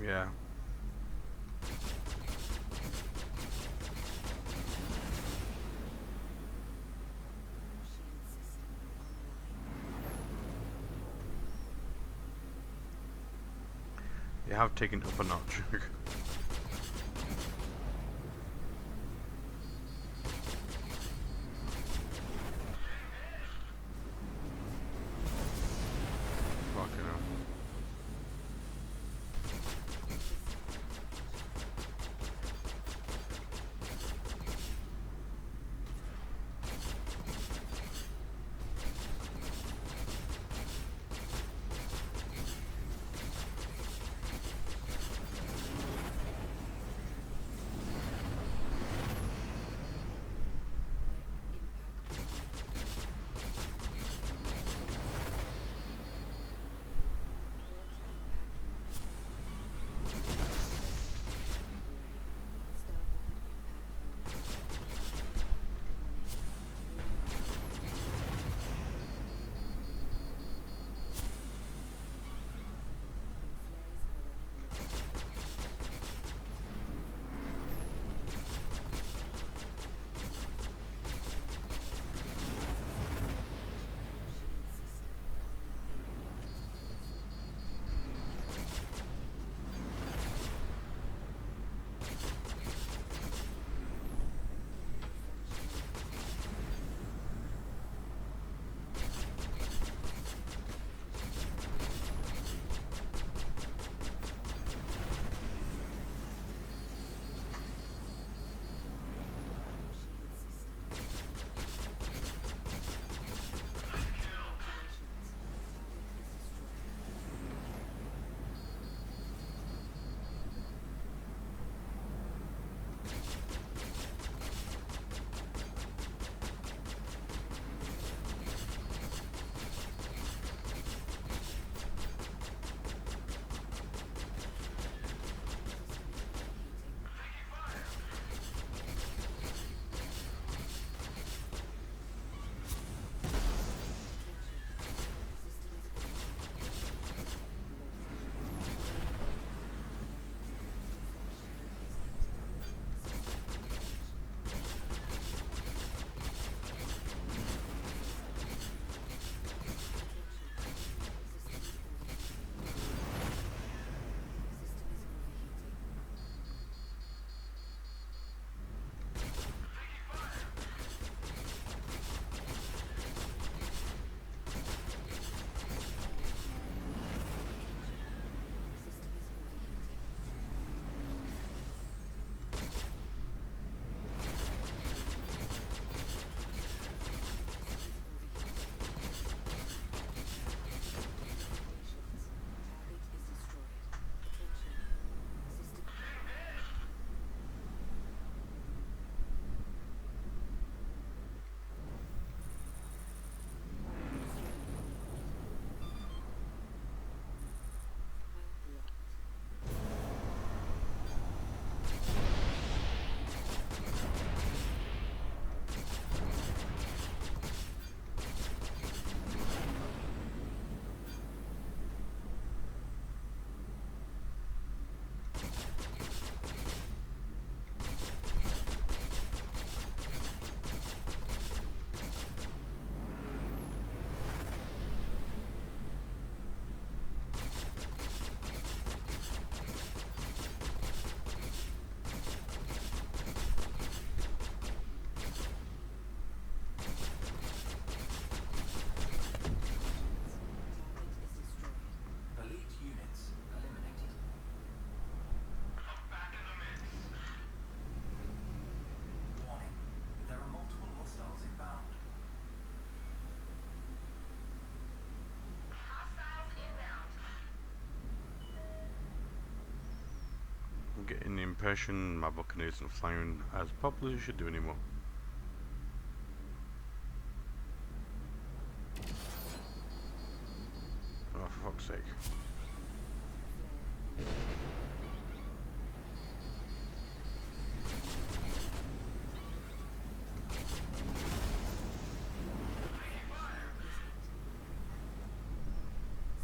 Yeah. You have taken it up a notch. Fucking hell. getting the impression my Buccaneers isn't flying as properly as it should do anymore. Oh, for fuck's sake.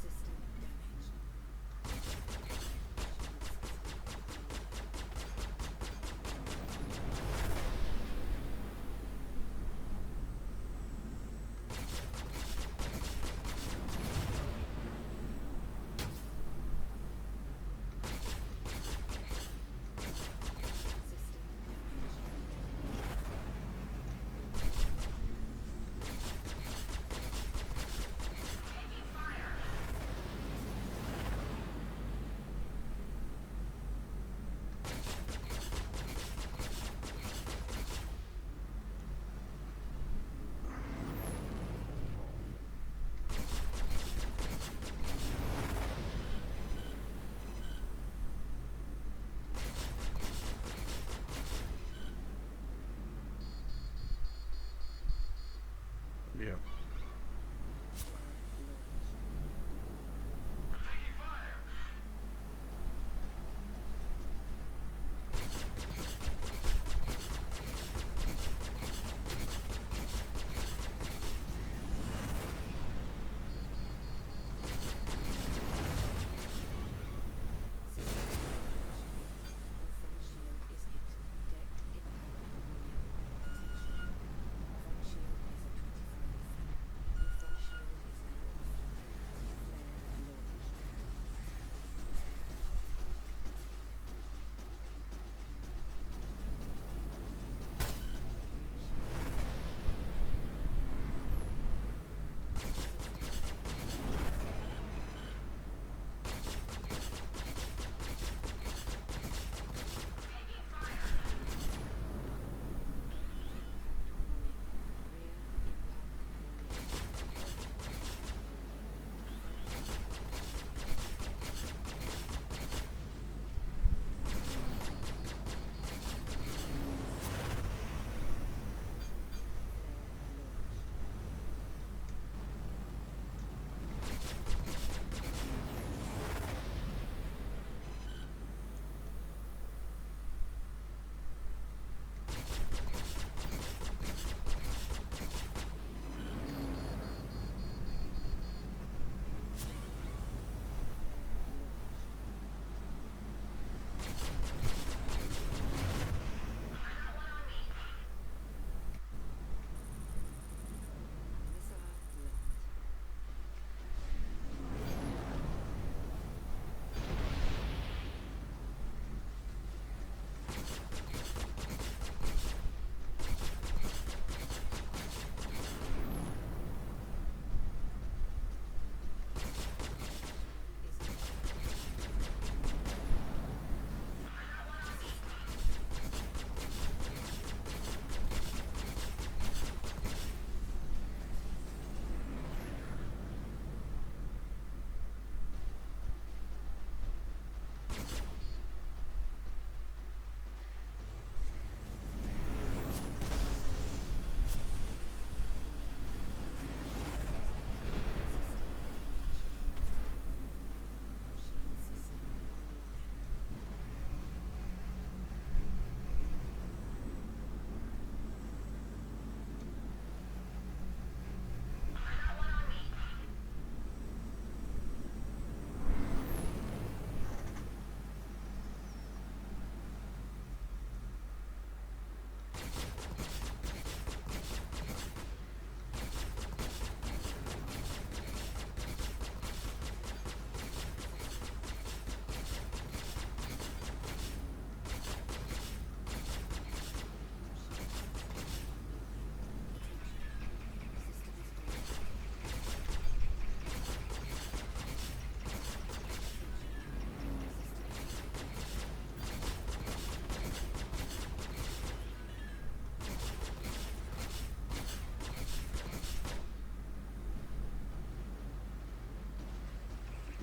System damaged. Yeah.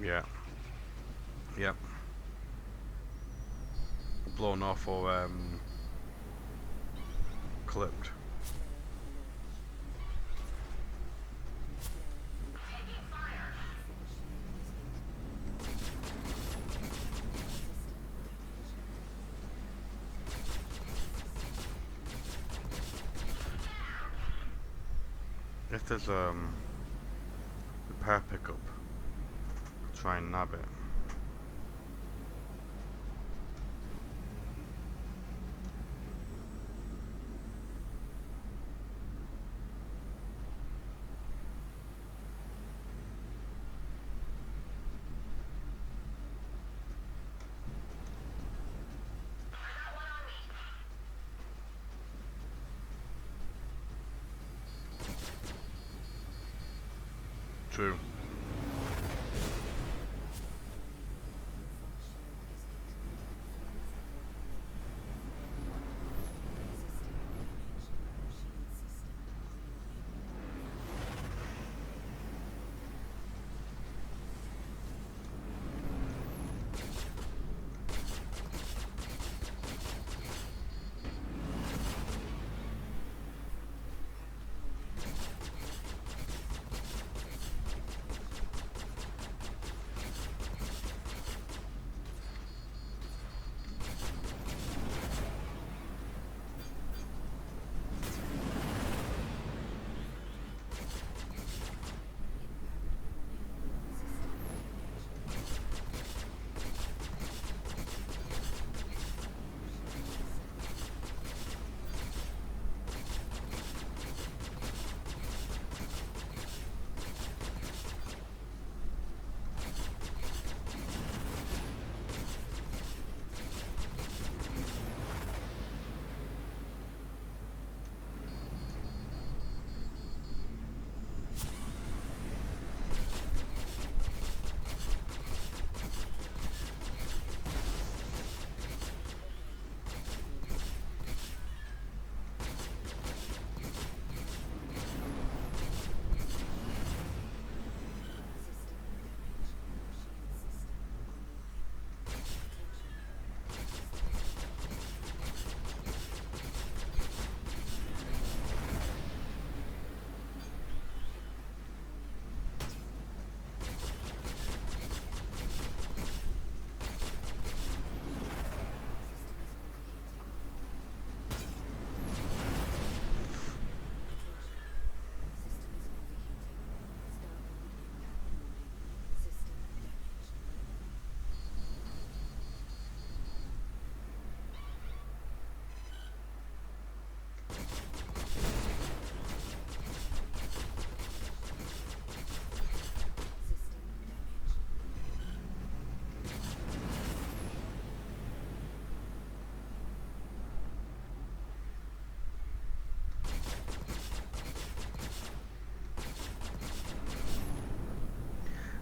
Yeah. Yep. blown off or clipped. If there's repair pickup, try and nab it. True.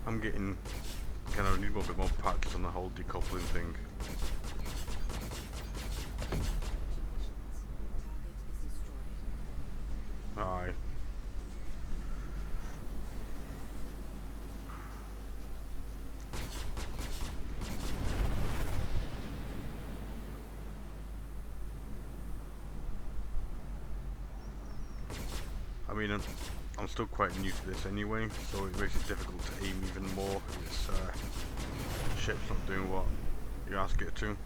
I'm getting kind of need a little bit more practice on the whole decoupling thing. Aye. I mean, I'm still quite new to this anyway, so it makes it difficult to aim even more if ship's not doing what you ask it to.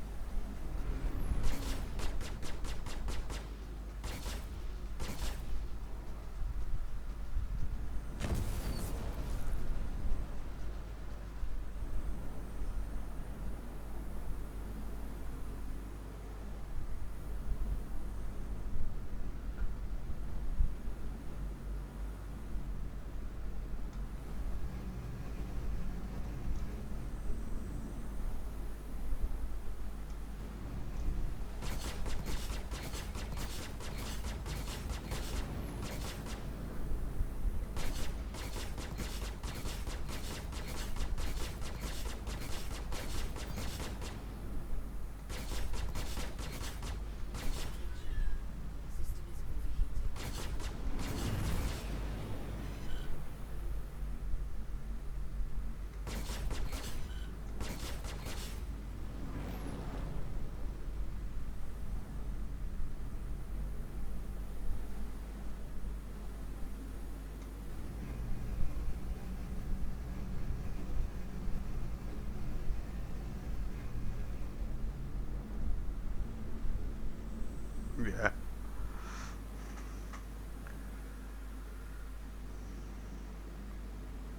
Yeah.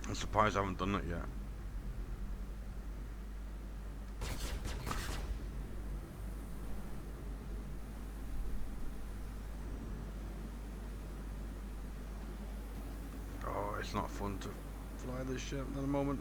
I'm surprised I haven't done it yet. Oh, it's not fun to fly this ship at the moment.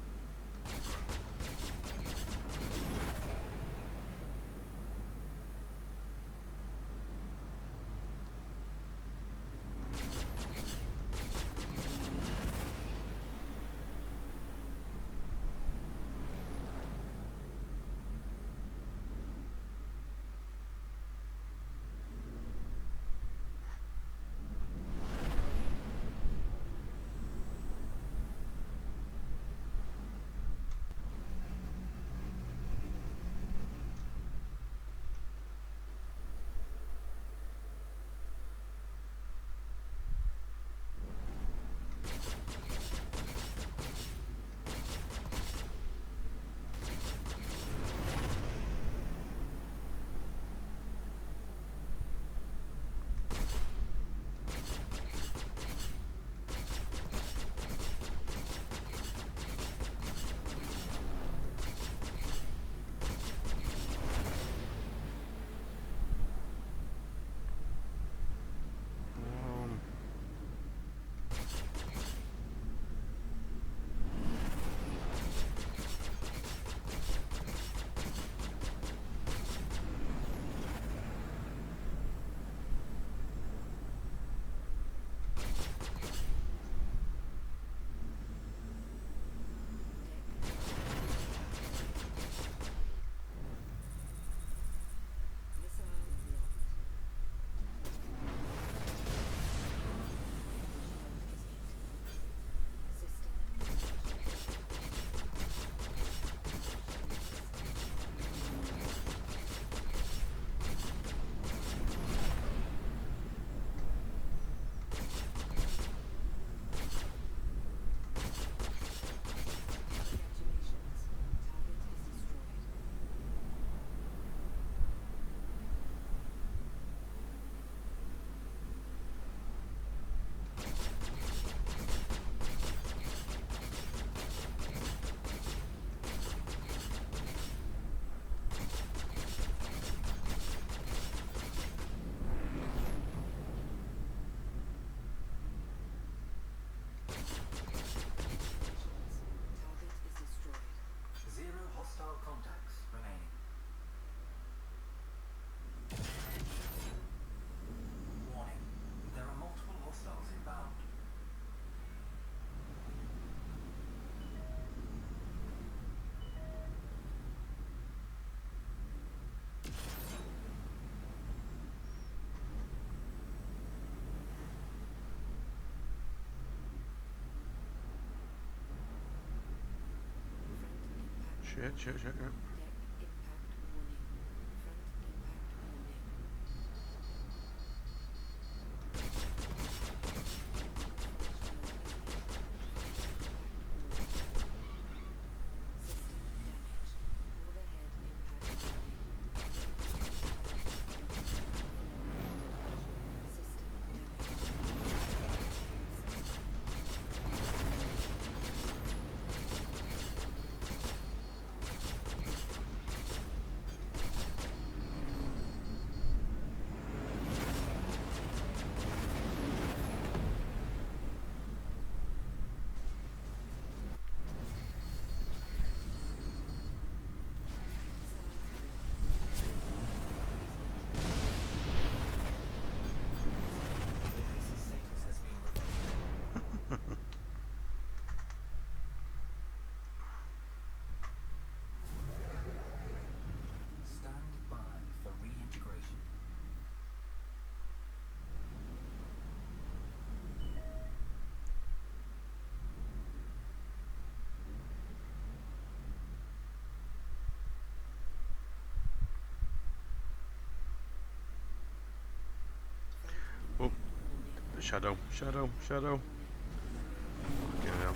Zero hostile contacts remaining. Warning. There are multiple hostiles inbound. Shit, shit, shit, yeah. Deck impact warning. Front impact warning. System damage. Overhead impact warning. System The base's status has been revoked. Stand by for reintegration. Oh, shadow, shadow, shadow. Fucking hell.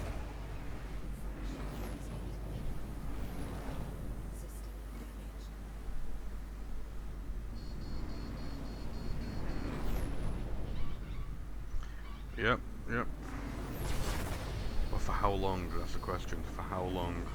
System damage. Yep, yep. But for how long? That's the question. For how long?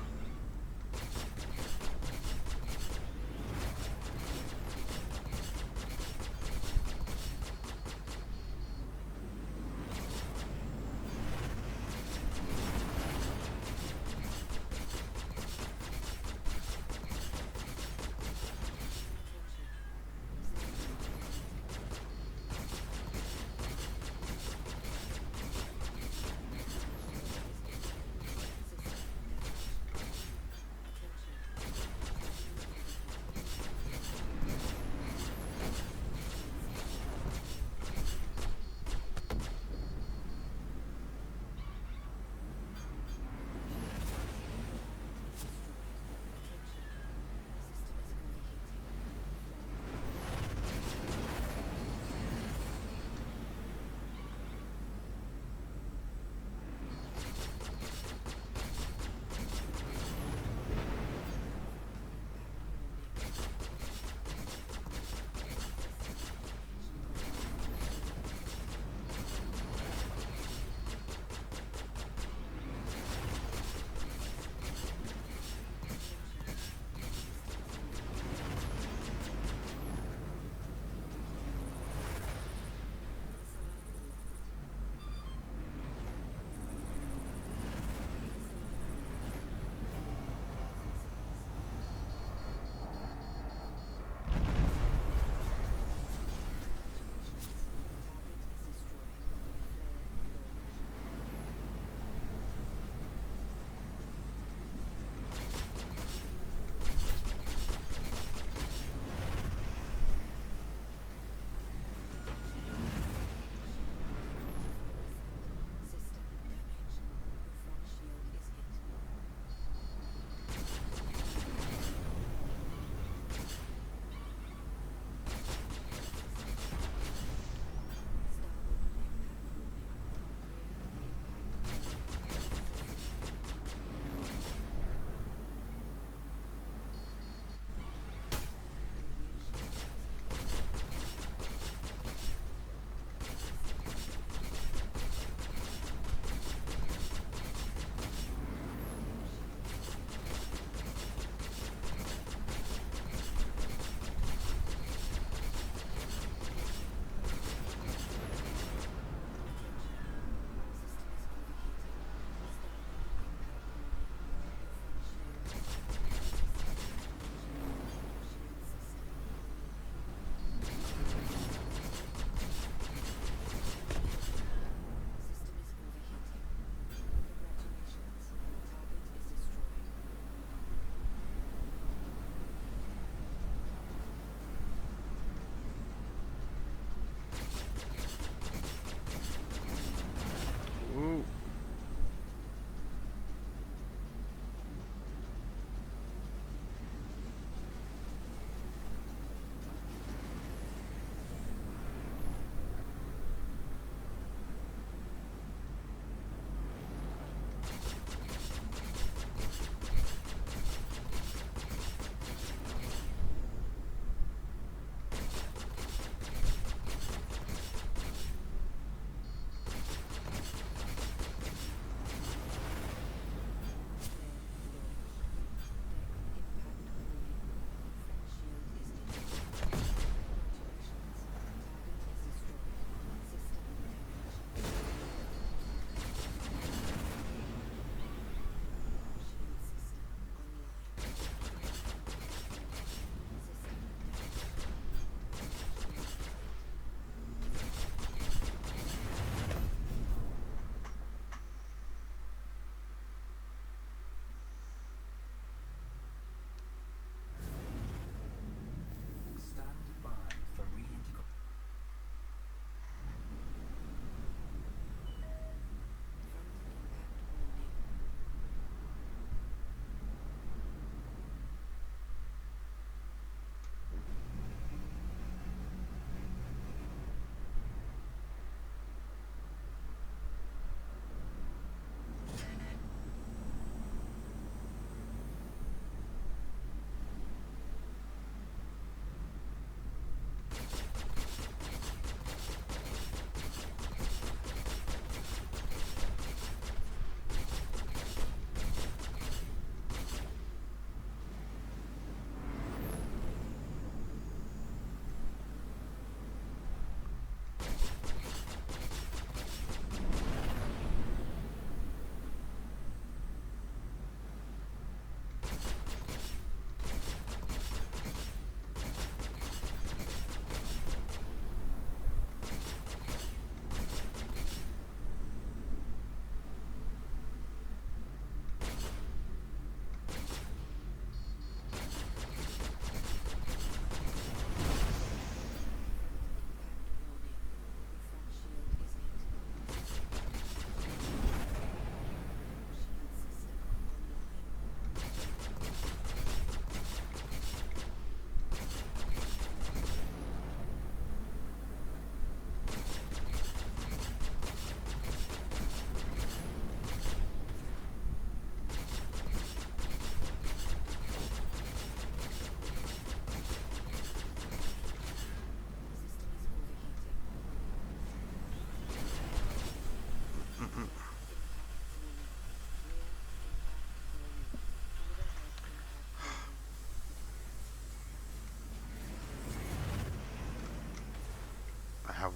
Ooh.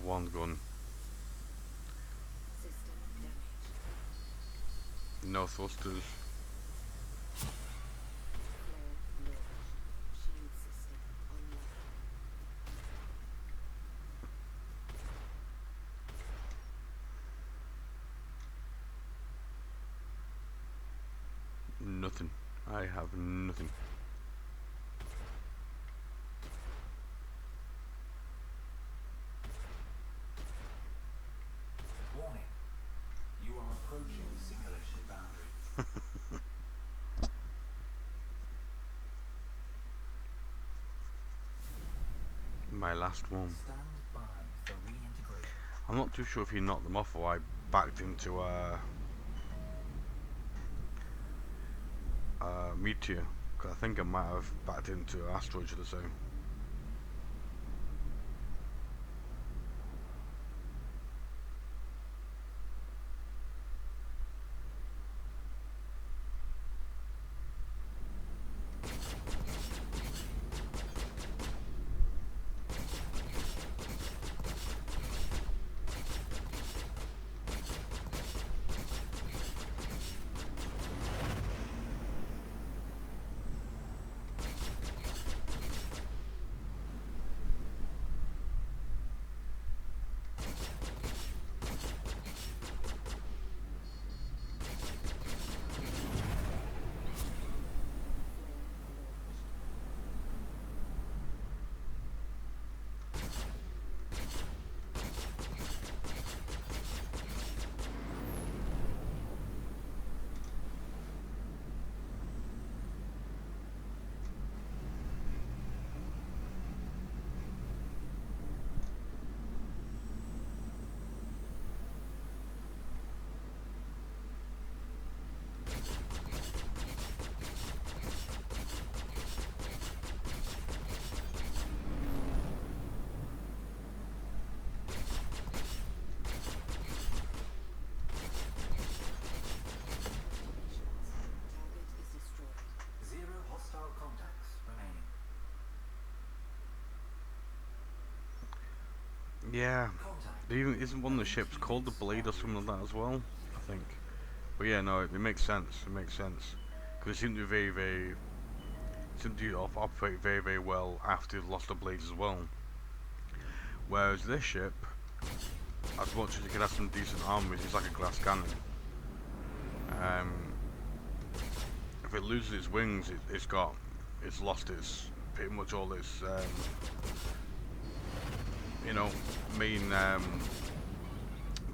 one gun. System damage. No thrusters. Floor launch. Shield system online. Nothing. I have nothing. Warning. You are approaching simulation boundary. My last one. Stand by for reintegration. I'm not too sure if he knocked them off or I backed into meteor. Cause I think I might have backed into asteroid, should I say. Target is destroyed. 0 hostile contacts remaining. Yeah. Contact. There even isn't one of the ships called the Blade or something like that as well, I think. But yeah, no, it makes sense. It makes sense because it seemed to be seemed to operate very, very well after they've lost the blades as well. Whereas this ship, as much as it can have some decent armors, it's like a glass cannon. If it loses its wings, it's lost its pretty much all its you know, main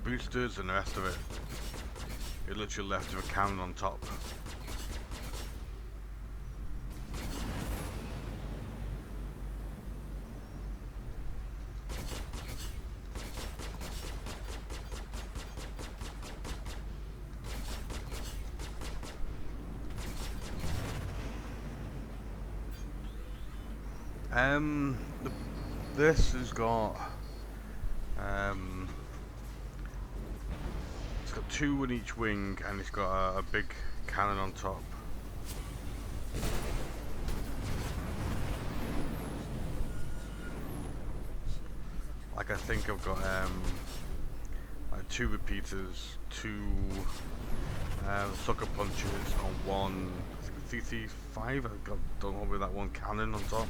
boosters and the rest of it. It literally left with a cannon on top. This has got it's got 2 in each wing and it's got a big cannon on top. Like I think I've got like 2 repeaters, 2 sucker punches on 1 CC5. I don't know with that 1 cannon on top.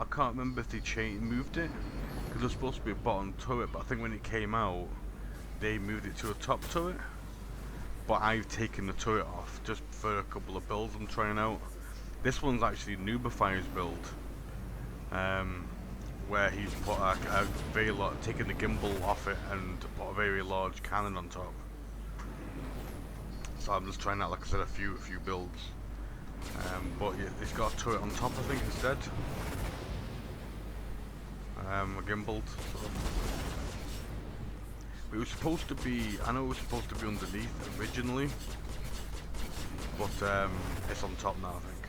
I can't remember if they moved it, because it was supposed to be a bottom turret, but I think when it came out, they moved it to a top turret. But I've taken the turret off just for a couple of builds I'm trying out. This one's actually Nubifier's build, where he's put a very lot, taken the gimbal off it and put a very large cannon on top. So I'm just trying out, like I said, a few builds. But yeah, it's got a turret on top, I think, instead. A gimbaled sort of. It was supposed to be, I know it was supposed to be underneath originally, but it's on top now, I think.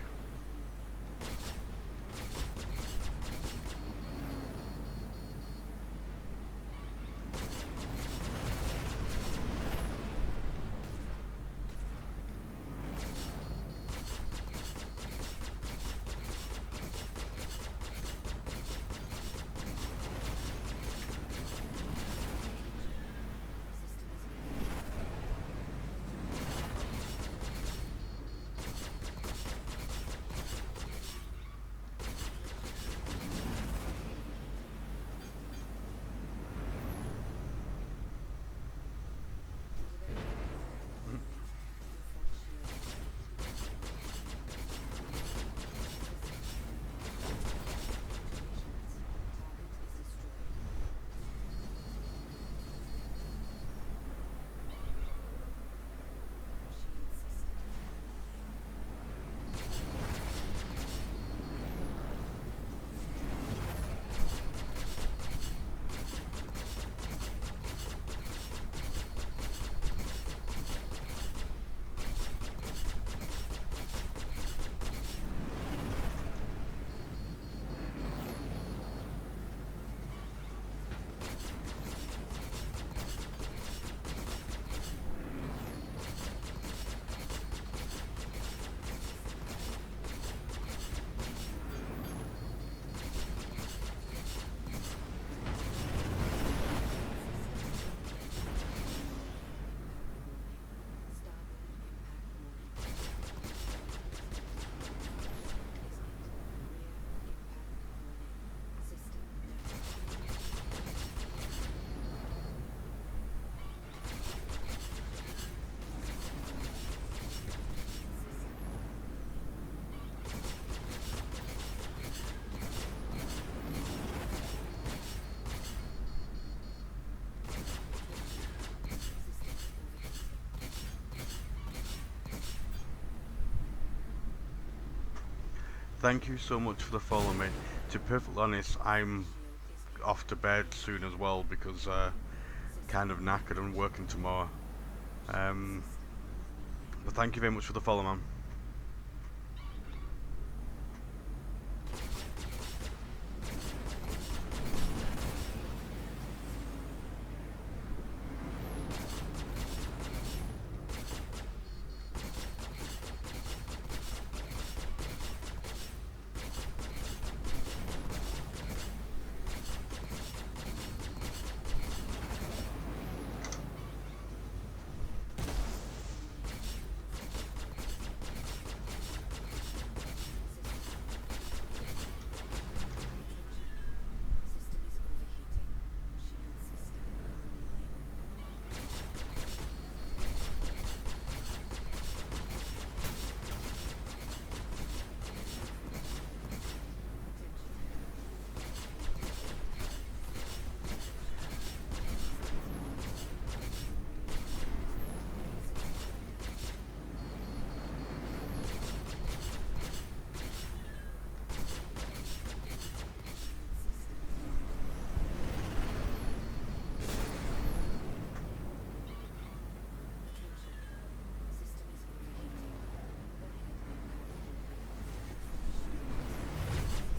thank you so much for the follow, mate. To be perfectly honest, I'm off to bed soon as well because kind of knackered and working tomorrow. But thank you very much for the follow, man.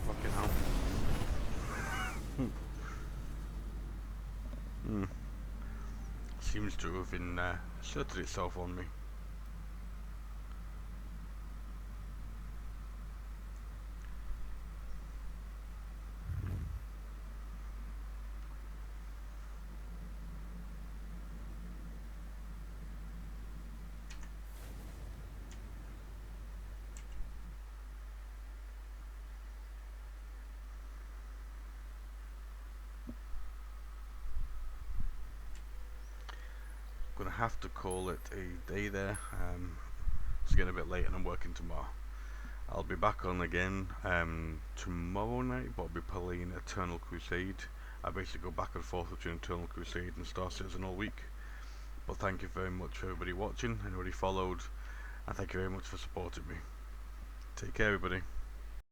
Fucking hell. Seems to have asserted itself on me. Gonna have to call it a day there. It's getting a bit late and I'm working tomorrow. I'll be back on again tomorrow night, but I'll be playing Eternal Crusade. I basically go back and forth between Eternal Crusade and Star Citizen all week. But thank you very much for everybody watching, anybody followed, and thank you very much for supporting me. Take care, everybody.